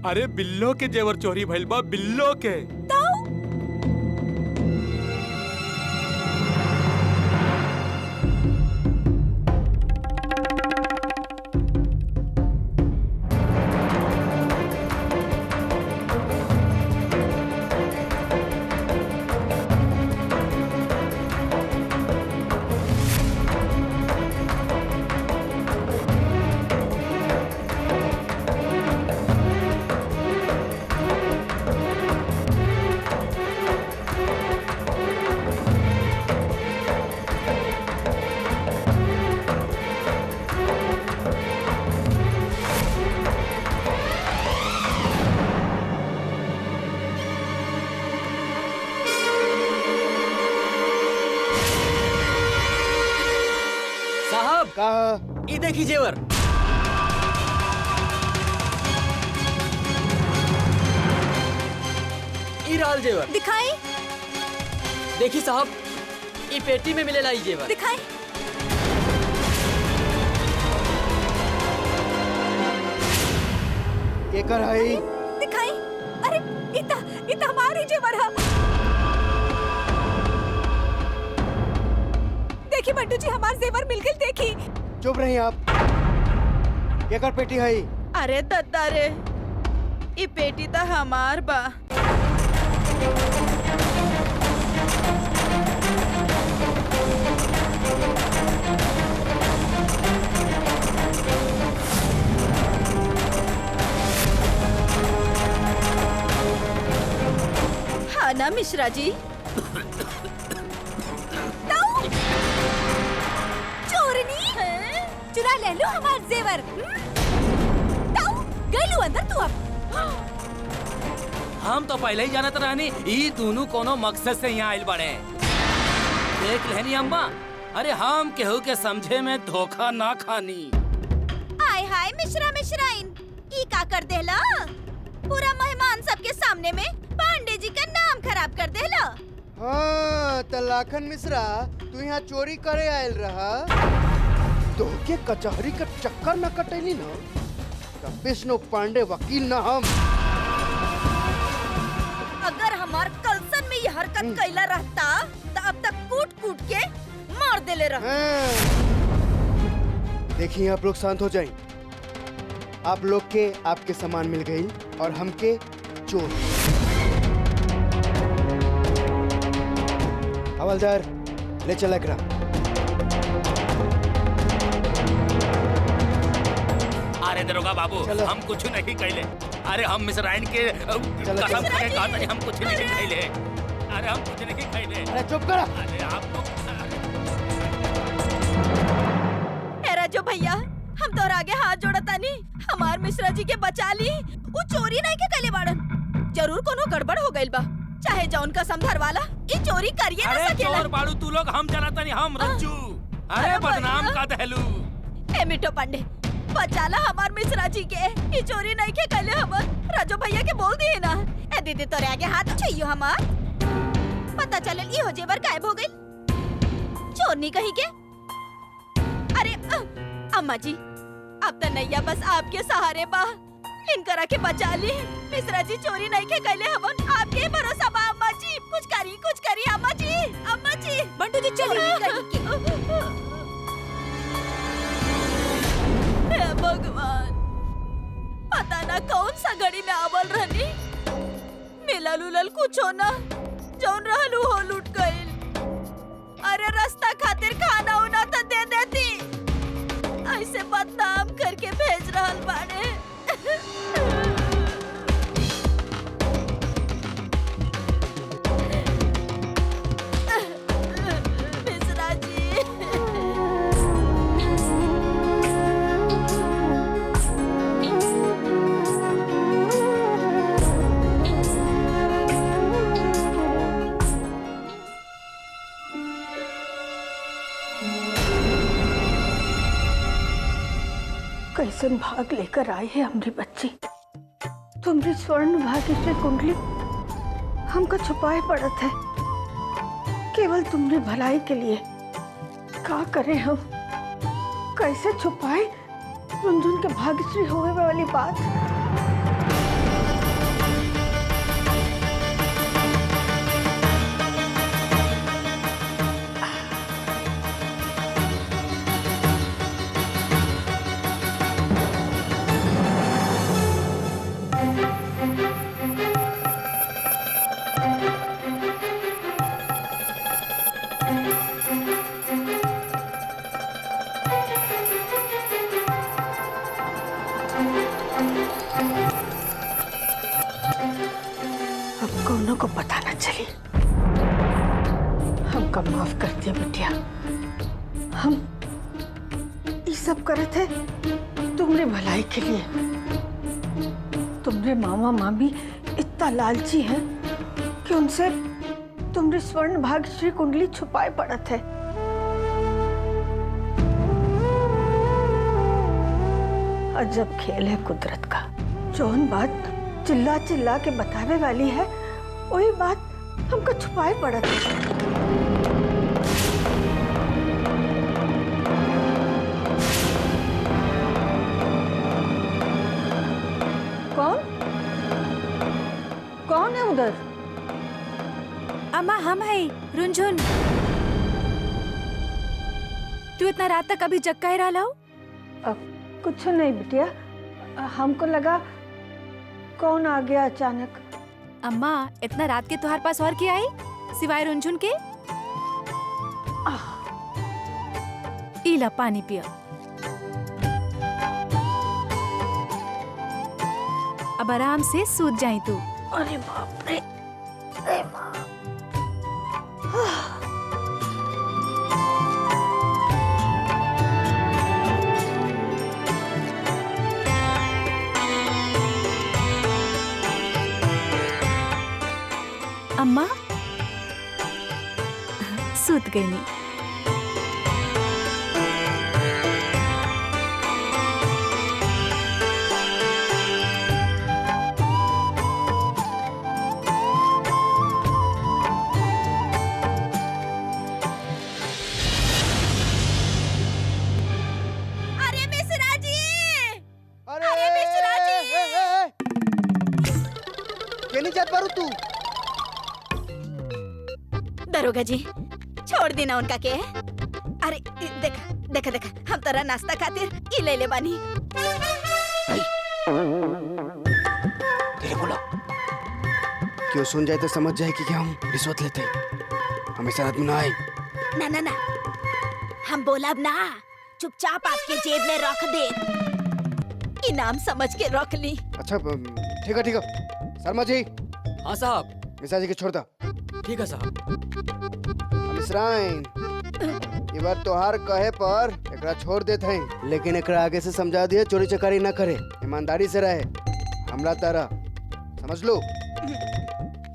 अरे बिल्लो के जेवर चोरी भइल बा, बिल्लो के। साहब, कहा ये देखी जेवर। ई रहल जेवर। दिखाई देखी साहब, ई पेटी में मिलेला ई जेवर। दिखाई। केकर हई? दिखाई। अरे इता इता हमारी जेवर है। देखी मंटू जी, हमार जेवर मिल गई। देखी। चुप रही आप। केकर पेटी हई? अरे दद्दा रे, ई पेटी तो हमार बा। हाँ ना मिश्रा जी? चोरनी चुरा ले लो हमार जेवर। गईलू अंदर तू अब। हम तो पहले ही जानत रहनी ई दोनों कोनो मकसद से यहाँ आयल बड़े। देख लेनी अम्मा, अरे हम केहू के समझे में धोखा ना खानी। आय हाय मिश्रा मिश्राइन, ई का कर देला? पूरा मेहमान सबके सामने में पांडे जी का नाम खराब कर देला। हाँ, त लाखन मिश्रा, तू यहाँ चोरी करे आयल रहा। तोहके कचहरी का चक्कर न कटैली न, त विष्णु पांडे वकील न हम। अगर हमार कलसन में ये हरकत कैला रहता तो अब तक कूट कूट के मार देले रह। देखिए, आप लोग शांत हो जाएं। आप लोग के आपके सामान मिल गई और हमके चोर। हवलदार, ले चला एकरा। अरे दरोगा बाबू, चलो। हम कुछ नहीं कहले। अरे हम मिश्राइन के कसम खा के कहा था, हम कुछ नहीं कहले। अरे हम कुछ नहीं कहले। अरे चुप कर। अरे आप लोग जो भैया, हम तोर आगे हाथ जोड़तानी, हमार मिश्रा जी के बचा ली। वो चोरी नहीं के कले बाड़न, जरूर कोनो गड़बड़ हो गइल बा। चाहे जौन का समधर वाला ये चोरी करिए ना अरे सकेला। चोर बाड़ू तू लोग, हम चलाता नहीं, हम रज्जू। अरे बदनाम का दहलू। ए मिठो पांडे, बचाला हमार मिश्रा जी के। ये चोरी नहीं के कले हमर राजू भैया के बोल दिए ना। ए दीदी, तोरे आगे हाथ चाहिए हमार। पता चलल ई हो जेवर गायब हो गई। चोरनी कहीं के। अरे अम्मा जी, अब तो नैया बस आपके सहारे बा। इनकरा के बचा ली। मिश्रा जी चोरी नहीं के कैले हमन, आपके भरोसा बा अम्मा जी। कुछ करी अम्मा जी। कुछो ना, जौन रहलू हो लूट गइल। अरे रास्ता खातिर खाना उना तो दे देती, ऐसे बदनाम करके भेज रहल बाड़े। मिश्रा जी, कैसन भाग लेकर आई है हमारी बच्ची। तुम्हारी स्वर्ण भाग्यश्री कुंडली हमको छुपाए पड़त है, केवल तुम्हारी भलाई के लिए। क्या करें हम, कैसे छुपाए रुंझुन के भाग्यश्री होने वाली बात। अब कौनों को पता न चली। हमका माफ कर दिया बिटिया, हम ये सब करे थे तुम्हारे भलाई के लिए। तुम्हारे मामा मामी इतना लालची हैं कि उनसे तुम्हारी स्वर्ण भाग्यश्री कुंडली छुपाए पड़त है। अजब खेल है कुदरत का। जौन बात चिल्ला चिल्ला के बतावे वाली है, वही बात हमको छुपाए पड़त है। कौन कौन है उधर? अम्मा हम है रुंझुन। तू इतना रात तक अभी जग काहे रहा हो? कुछ नहीं बिटिया, हमको लगा कौन आ गया अचानक। अम्मा इतना रात के तुम्हारे पास और क्या आई सिवाय रुंझुन के? इला पानी पिया। अब आराम से सूत जाई तू। अरे बाप रे, अरे माँ। अम्मा सूत गई नहीं। अरे मिश्रा जी, अरे मिश्रा जी, के नहीं जात पारू तू? दरोगा जी छोड़ देना उनका के। अरे देखा देखा देखा, हम तोरा नाश्ता खातिर ई ले ले बानी। धीरे बोलो, क्यों सुन जाए तो समझ जाए कि क्या हम रिश्वत लेते हैं। हमेशा आदमी ना आए। ना ना ना, हम बोलब ना, चुपचाप आपके जेब में रख दे। इनाम समझ के रख ली। अच्छा ठीक है शर्मा जी। हाँ साहब। मिश्रा जी के छोड़ दो। ठीक है साहब। मिश्राइन, ये बार तोहार कहे पर एकरा छोड़ देते हैं, लेकिन एकरा आगे से समझा दिए चोरी चकारी ना करे, ईमानदारी से रहे, हमरा तरह, समझ लो।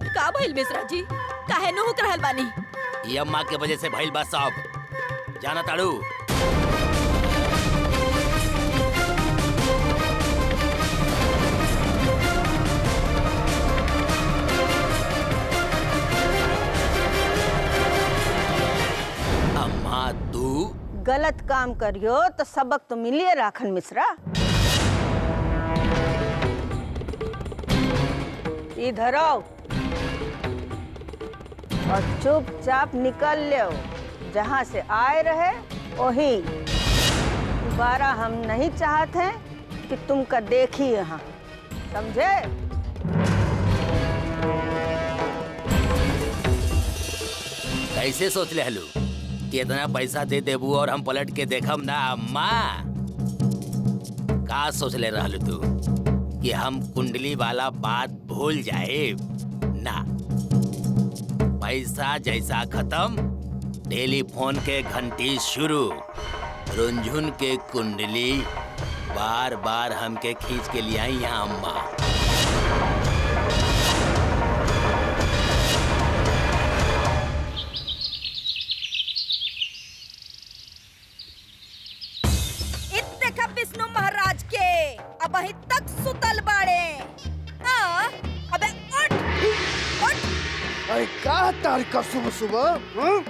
का भइल मिश्रा जी, काहे नु हुक रहल बानी? ये अम्मा के वजह से भइल बा साहब, जाना ताड़ू। अम्मा तू गलत काम करियो तो सबक तो मिलिए राखन मिश्रा। इधर आओ और चुपचाप निकल लो, जहाँ से आए रहे वही। दोबारा हम नहीं चाहते हैं कि तुमका देखी यहाँ, समझे? कैसे सोच ले हलू कि इतना पैसा दे देबू और हम पलट के देखम ना अम्मा? का सोच ले रहलू तू कि हम कुंडली वाला बात भूल जाए? ना, पैसा जैसा खत्म टेलीफोन के घंटी शुरू। रुंझुन के कुंडली बार बार हमके खींच के लिए आई यहाँ अम्मा। विष्णु महाराज के अब अभी तक सुतल बाड़े। अबे उठ उठ। अरे का तारिका सुबह सुबह?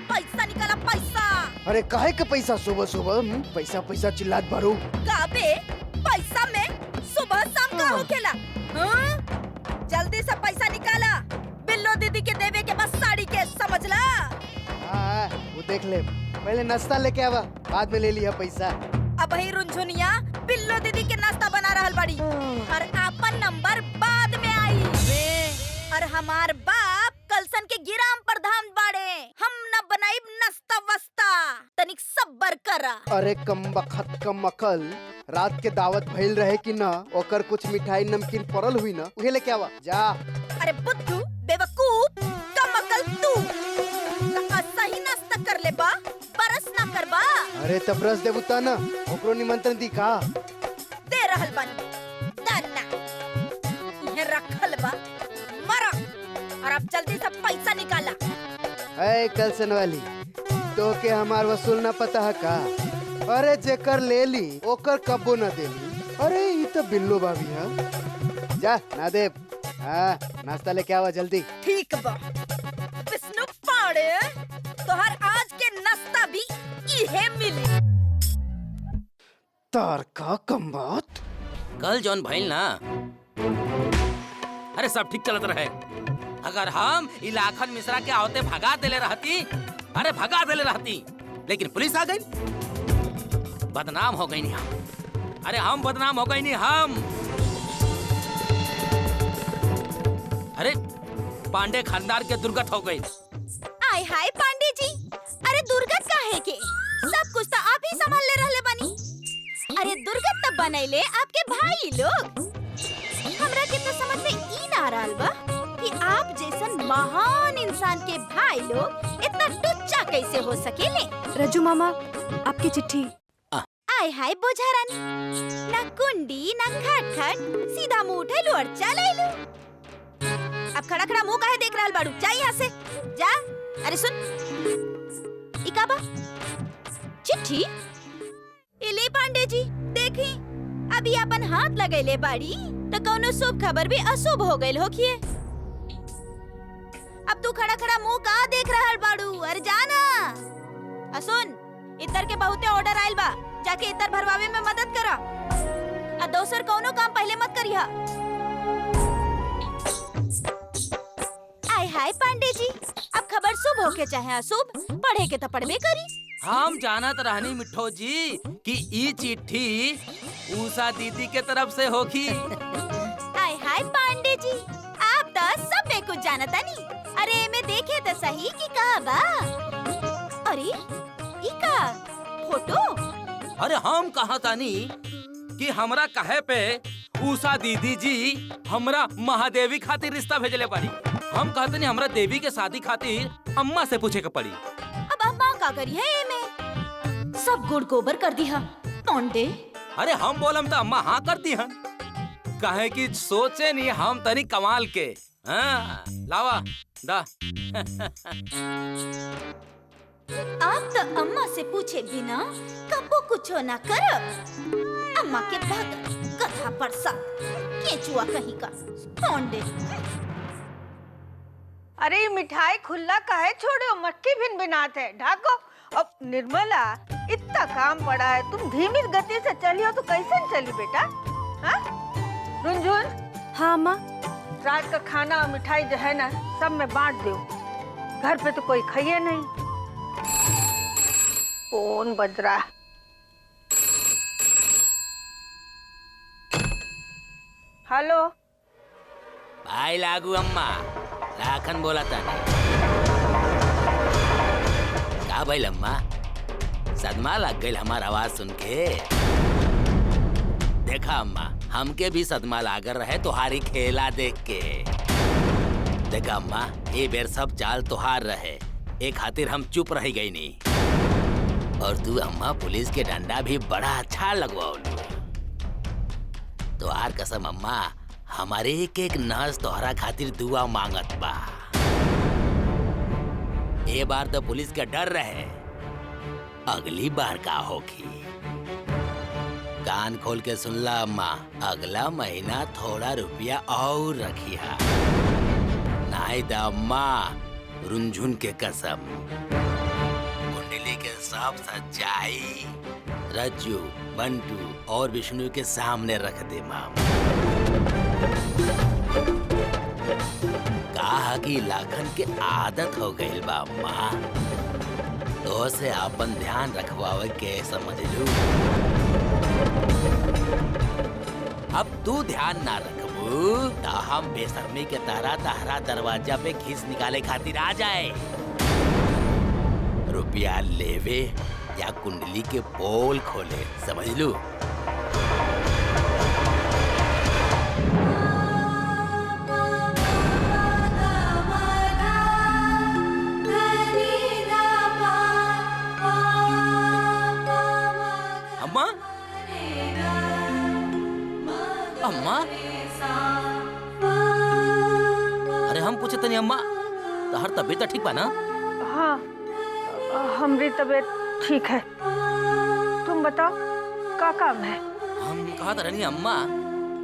पैसा निकाला पैसा। अरे काहे के पैसा सुबह सुबह? पैसा पैसा चिल्लात बारू। काबे पैसा में सुबह शाम का होखेला? जल्दी से पैसा निकाला। बिल्लो दीदी के देवे के बस साड़ी के, समझला? हाँ, वो देख ले। पहले नाश्ता लेके आवा, बाद में ले लिया पैसा। अब ही रुंझुनिया बिल्लो दीदी के नाश्ता बना रहल बड़ी और आपन नंबर बाद में आई। और हमार बाप कलसन के गिराम प्रधान बाड़े। हम न बनाइब नाश्ता वस्ता, तनिक सब्र करा। अरे कम बखत कम अकल, रात के दावत भइल रहे कि ना, ओकर कुछ मिठाई नमकीन पड़ल हुई ना, उहे लेके आवा जा। अरे बुद्धू बेवकूफ, कम अकल तू। सही नाश्ता कर ले बा, बरस ना करबा। अरे तब रस देबू ता ना, ओकरो निमंत्रण दी का? दे रहल बानी दाना, इहे रखल बा, मरा। और अब जल्दी से पैसा निकाला। ऐ कलसन वाली, तो के हमार वसूल ना पता है का? अरे जेकर ले ली ओकर कब्बो ना देली। अरे ये तो बिल्लो भाभी है। जा ना दे। हाँ, नाश्ता लेके आवा जल्दी। ठीक बा विष्णु पाड़े, तोहर आज के नाश्ता भी इहे मिली। तार का कम बात। कल जौन भइल ना, अरे सब ठीक चलत रहे। अगर हम इलाखन मिश्रा के आवते भगा देले रहती, अरे भगा देले रहती, लेकिन पुलिस आ गई, बदनाम हो गई नहीं हम। अरे हम बदनाम हो गई नहीं हम। अरे पांडे खानदान के दुर्गत हो गई। आय हाय पांडे जी, अरे दुर्गत काहे के? सब कुछ तो आप ही संभाल ले रहले बानी। अरे दुर्गत तो बनैले आपके भाई लोग। हमरा के तो समझ में ई ना आ रहल बा कि आप जैसन महान इंसान के भाई लोग इतना टुच्चा कैसे हो सकेले। रज्जू मामा, आपकी चिट्ठी। आय हाय बोझारानी, ना कुंडी ना खटखट, सीधा मुंह उठैलू और चलैलू। अब खड़ा खड़ा मुंह काहे देख रहल बाड़ू? जा यहाँ से जा। अरे सुन, ई का बा? चिट्ठी? इले पांडे जी देखी, अभी अपन हाथ लगैले बाड़ी तो कौनो शुभ खबर भी अशुभ हो गइल होखिए। अब तू खड़ा खड़ा मुंह का देख रहल बाड़ू? अरे जाना। सुन, इतर के बहुते ऑर्डर आइल बा, जाके इतर भरवावे में मदद करा। आ दोसर कौनो काम पहले मत करिहा। आय हाय पांडे जी, अब खबर शुभ होके चाहे अशुभ, पढ़े के तो पढ़बे करी। हम जानत रहनी मिठो जी कि ई चिट्ठी उषा दीदी के तरफ से होगी। आय हाय पांडे जी, आप तो सब में कुछ जानता नहीं। अरे मैं देखे तो सही कि कहा बा। अरे ई का फोटो? अरे हम कहा तानी कि हमरा कहे पे उषा दीदी जी हमरा महादेवी खातिर रिश्ता भेजले पड़ी। हम कहते नहीं हमरा देवी के शादी खातिर अम्मा से पूछे के पड़ी। अब अम्मा का करी है एमे? सब गुड़ गोबर कर दिया पांडे। अरे हम बोलम तो अम्मा हाँ कर दी हन। कहे कि सोचे नहीं हम तनी कमाल के। हाँ, लावा दा। आप तो अम्मा से पूछे बिना कबो कुछो ना करब। अम्मा के भाग कथा परसा केचुआ कहीं का पांडे। अरे ये मिठाई खुला काहे छोड़ो? मक्खी भिन भिनात है, ढाको। अब निर्मला, इतना काम पड़ा है, तुम धीमी गति से चली हो तो कैसे चली बेटा? हाँ? रुंझुन, हाँ अम्मा। रात का खाना और मिठाई जो है ना, सब में बांट दो। घर पे तो कोई खाइए नहीं। फोन बज रहा है। हेलो, भाई लागू अम्मा, लाखन बोला था। का भाई अम्मा, सदमा लग गई हमार आवाज सुन के। देखा अम्मा, हमके भी सदमा लागर रहे तुहारी खेला देख के। देखा अम्मा, ये बेर सब चाल तुहार रहे, एक खातिर हम चुप रह गई नहीं। और तू अम्मा पुलिस के डंडा भी बड़ा अच्छा लगवाओ। तुहार कसम अम्मा, हमारे एक नर्स तोहरा खातिर दुआ मांगत बा। ये बार तो पुलिस का डर रहे, अगली बार का होगी। कान खोल के सुन ला अम्मा, अगला महीना थोड़ा रुपया और रखिया। नहीं तो अम्मा, रुंझुन के कसम, कुंडली के सब सच्चाई रज्जू, बंटू और विष्णु के सामने रख दे माम। कहा कि लाखन के आदत हो गई बा अम्मा, तो से अपन ध्यान रखवावे के समझ लू। अब तू ध्यान ना रखबू तो हम बेशर्मी के तरह तहरा दरवाजा पे घिस निकाले खातिर आ जाए। रुपया लेवे या कुंडली के पोल खोले, समझ लू। अम्मा, अम्मा, अरे हम पूछे तनी अम्मा, तहर तबीयत ठीक बा ना? हाँ, हमारी तबीयत ठीक है। तुम बताओ का काम है? हम कहा था रहनी अम्मा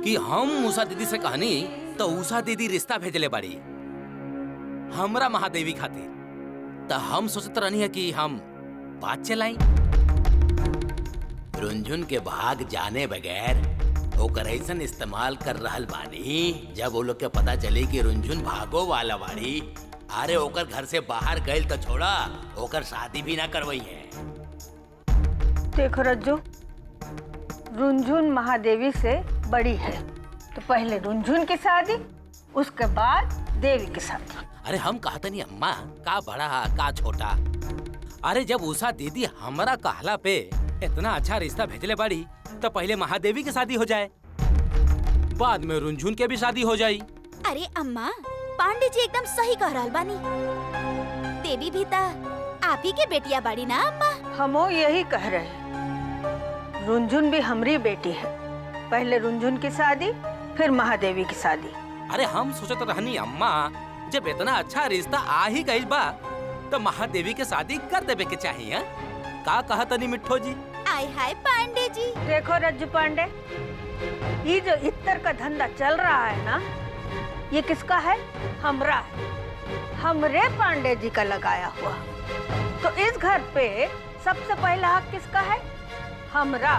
कि हम उषा दीदी से कहनी तो उषा दीदी रिश्ता भेजले बाड़ी हमरा महादेवी खातिर। तो हम सोचते रहनी है कि हम बात चलाई। रुंझुन के भाग जाने बगैर ओकर ऐसन इस्तेमाल कर रहल बानी, जब वो लोग के पता चले कि रुंझुन भागो वाला बाड़ी, अरे ओकर घर से बाहर गए तो छोड़ा, ओकर शादी भी ना करवाई है। देखो रज्जू, रुंझुन महादेवी से बड़ी है, तो पहले रुंझुन की शादी, उसके बाद देवी की शादी। अरे हम कहते नहीं अम्मा, का बड़ा का छोटा। अरे जब उषा दीदी हमारा कहला पे इतना अच्छा रिश्ता भेजले बाड़ी, तो पहले महादेवी की शादी हो जाए, बाद में रुंझुन के भी शादी हो जाई। अरे अम्मा, पांडे जी एकदम सही कह रहल बानी। देवी भी ता आप ही के बेटिया बाड़ी ना अम्मा। हमो यही कह रहे हैं, रुंझुन भी हमारी बेटी है, पहले रुंझुन की शादी, फिर महादेवी की शादी। अरे हम सोचते रहनी अम्मा, जब इतना अच्छा रिश्ता आ ही गई बा, तो महादेवी के शादी कर देवे के चाहिए। का कहा तनी मिठो जी? आय हाय पांडे जी। देखो रज्जू पांडे, ये जो इत्तर का धंधा चल रहा है ना, ये किसका है? हमरा है, हमरे पांडे जी का लगाया हुआ। तो इस घर पे सबसे पहला हक किसका है? हमरा।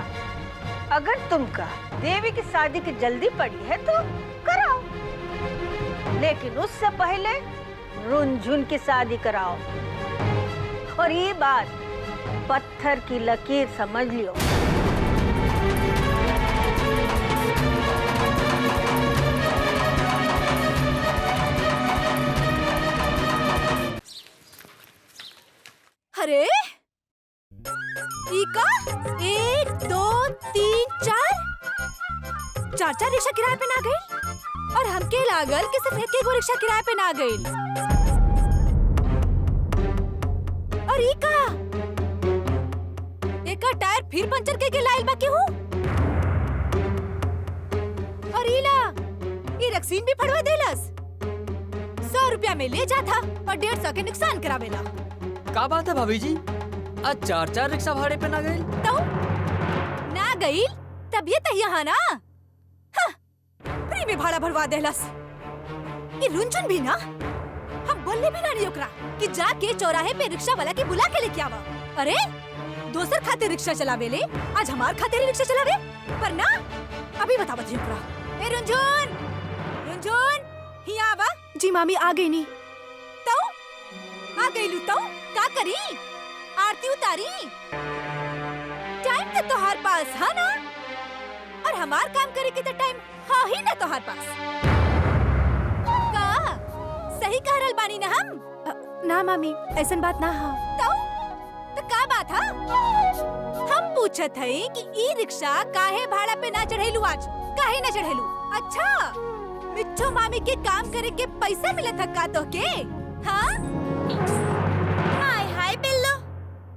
अगर तुमका देवी की शादी की जल्दी पड़ी है तो कराओ, लेकिन उससे पहले रुंझुन की शादी कराओ। और ये बात पत्थर की लकीर समझ लियो। अरे ई का 1 2 3 4 चार रिक्शा किराए पे ना गई, और हमके लागल कि सिर्फ एक गो रिक्शा किराए पे ना गई। और ई का एका टायर फिर पंचर के लाइल बाकी हूँ। और ईला ई रक्सीन भी फड़वा देलस। 100 रुपया में ले जाता और 150 के नुकसान करावेला। का बात है भाभी जी, आज 4 रिक्शा भाड़े पे ना गए? तो ना गई तब ये तो यहाँ ना, हाँ, फ्री में भाड़ा भरवा देलस। ये रुंझुन भी ना, हम बोलने भी ना नहीं ओकरा कि जाके चौराहे पे रिक्शा वाला के बुला के लेके आवा। अरे दोसर खातिर रिक्शा चलावे ले, आज हमार खातिर रिक्शा चलावे, पर ना अभी बतावत ही ओकरा। ए रुंझुन, रुंझुन हिया आवा। जी मामी आ गई नी। तो आ गई लू तो का करी? आरती उतारी? टाइम तो तोहार पास है ना, और हमार काम करे के तो टाइम है ही ना तोहार पास। का सही कह रहल बानी ना हम? ना मामी, ऐसन बात ना है। तो का बात है? हम पूछत हई कि ई रिक्शा काहे भाड़ा पे ना चढ़ेलू आज? काहे ना चढ़ेलू? अच्छा, मिठू मामी के काम करे के पैसा मिलत है का तो के? हाँ? हाय हाय बिल्लो,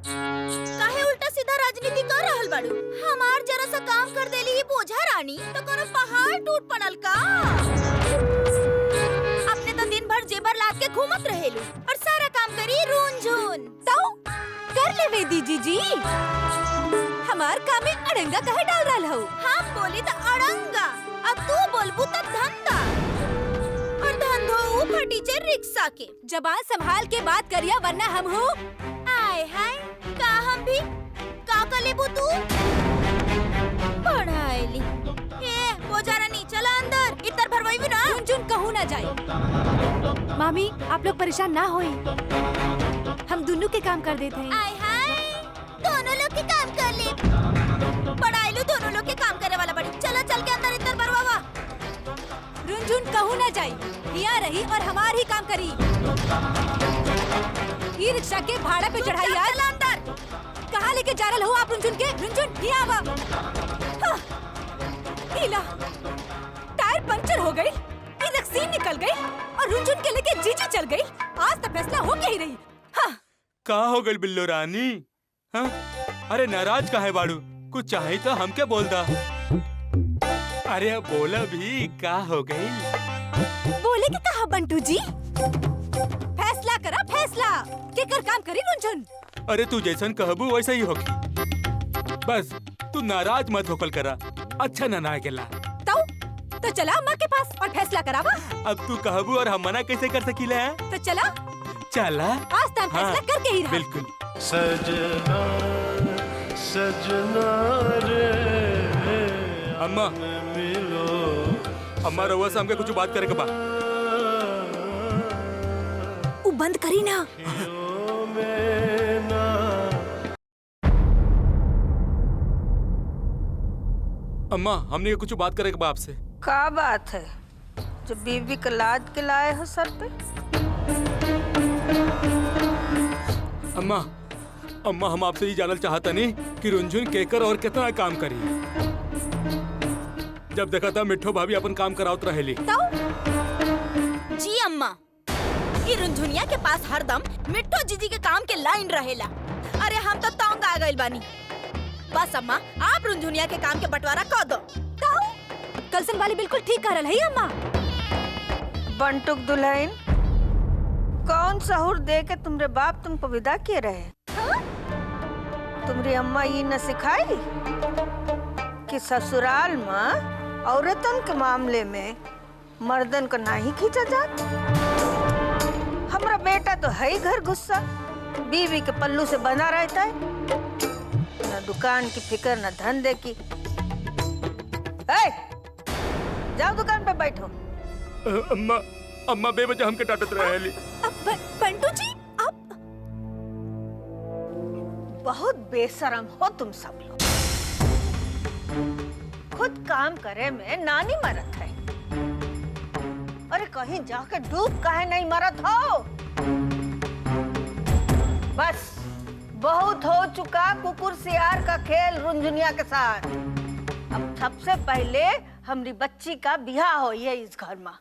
काहे उल्टा सीधा राजनीति कर रहल बाड़ू? हमार जरा सा काम कर देली ही बोझा रानी तो कोनो पहाड़ टूट पड़ल का? अपने तो दिन भर जेबर लाद के घूमत रहेलू और सारा काम करी रूंझून। तो कर ले वे दीजी जी। हमार काम में अड़ंगा कहे डाल रहल हो? हम बोली तो अड़ंगा, अब तू बोलबू तो धंधा। और धंधो ऊ फटीचे रिक्शा के। जबान संभाल के बात करिया वरना हम हो। आय हाय, का हम भी का कलेबू तू? पढ़ाईली ए बोझारा नी चला अंदर, इतर भरवाई भी ना। झुनझुन कहूँ ना जाए। मामी आप लोग परेशान ना होई, हम दोनों के काम कर देते हैं। आय हाय, दोनों लोग के काम कर ले। पढ़ाईलू दोनों लोग के काम करे वाला बड़ी। चला चल के अंदर इतर भरवावा। रुनझुन कहूँ ना जाई, यहाँ रही और हमार ही काम करी। ई रिक्शा के भाड़ा पे चढ़ाई आज। चला अंदर। कहाँ लेके जा रहे हो आप रुनझुन के? रुनझुन यहाँ आवा। हाँ, हीला, टायर पंचर हो गई, रक्सीन निकल गई और रुनझुन के लेके जीजी चल गई। आज तो फैसला हो के ही रही। हाँ। का हो गई बिल्लो रानी? हाँ? अरे नाराज काहे बाड़ू? कुछ चाहे तो हमके बोल दा। अरे बोला भी, का हो गई? बोले कि कहा बंटू जी? फैसला करा फैसला, केकर काम करी रुनझुन? अरे तू जैसन कहबू वैसा ही होगी। बस तू नाराज मत होकल करा, अच्छा ना ना गेला। तो चला अम्मा के पास और फैसला करावा। अब तू कहबू और हम मना कैसे कर सकीले हैं? तो चला चला आज तो हम फैसला करके ही रहा। बिल्कुल। सजना सजना रे अम्मा, मिलो अम्मा रउआ से हमके कुछ बात करे के बा। उ बंद करी ना। अम्मा हमने कुछ बात करे के बा आपसे। का बात है जो बीवी का लाद के लाए हो सर पे? अम्मा, अम्मा हम आपसे ये जानल चाहता नहीं कि रुनझुन केकर और कितना काम करी। जब देखा था मिठो भाभी अपन काम करावत रहेली। जी अम्मा, ई रुनझुनिया के पास हरदम मिठो जीजी के काम के लाइन रहेला। अरे हम तो तंग आ गइल बानी। बस अम्मा, आप रुनझुनिया के काम के बंटवारा कर दो। कलसन वाली बिल्कुल ठीक कह रही है अम्मा। बंटुक दुल्हन, कौन सहूर दे के तुमरे बाप तुमको विदा किए रहे? तुमरी अम्मा ये न सिखाई कि ससुराल में औरतन के मामले में मर्दन को नहीं खींचा जात? हमारा बेटा तो है ही घर गुस्सा, बीवी के पल्लू से बना रहता है, न दुकान की फिक्र न धंधे की। जाओ दुकान पे बैठो। अम्मा, अम्मा बेवजह हमके डांटत रहेली। बंटू जी आप बहुत बेशरम हो तुम सब लोग। खुद काम करे में नानी मरत है, अरे कहीं जाके डूब काहे नहीं मरत हो? बस बहुत हो चुका कुकुर सियार का खेल रुनझुनिया के साथ। अब सबसे पहले हमारी बच्ची का बियाह हो ये इस घर में।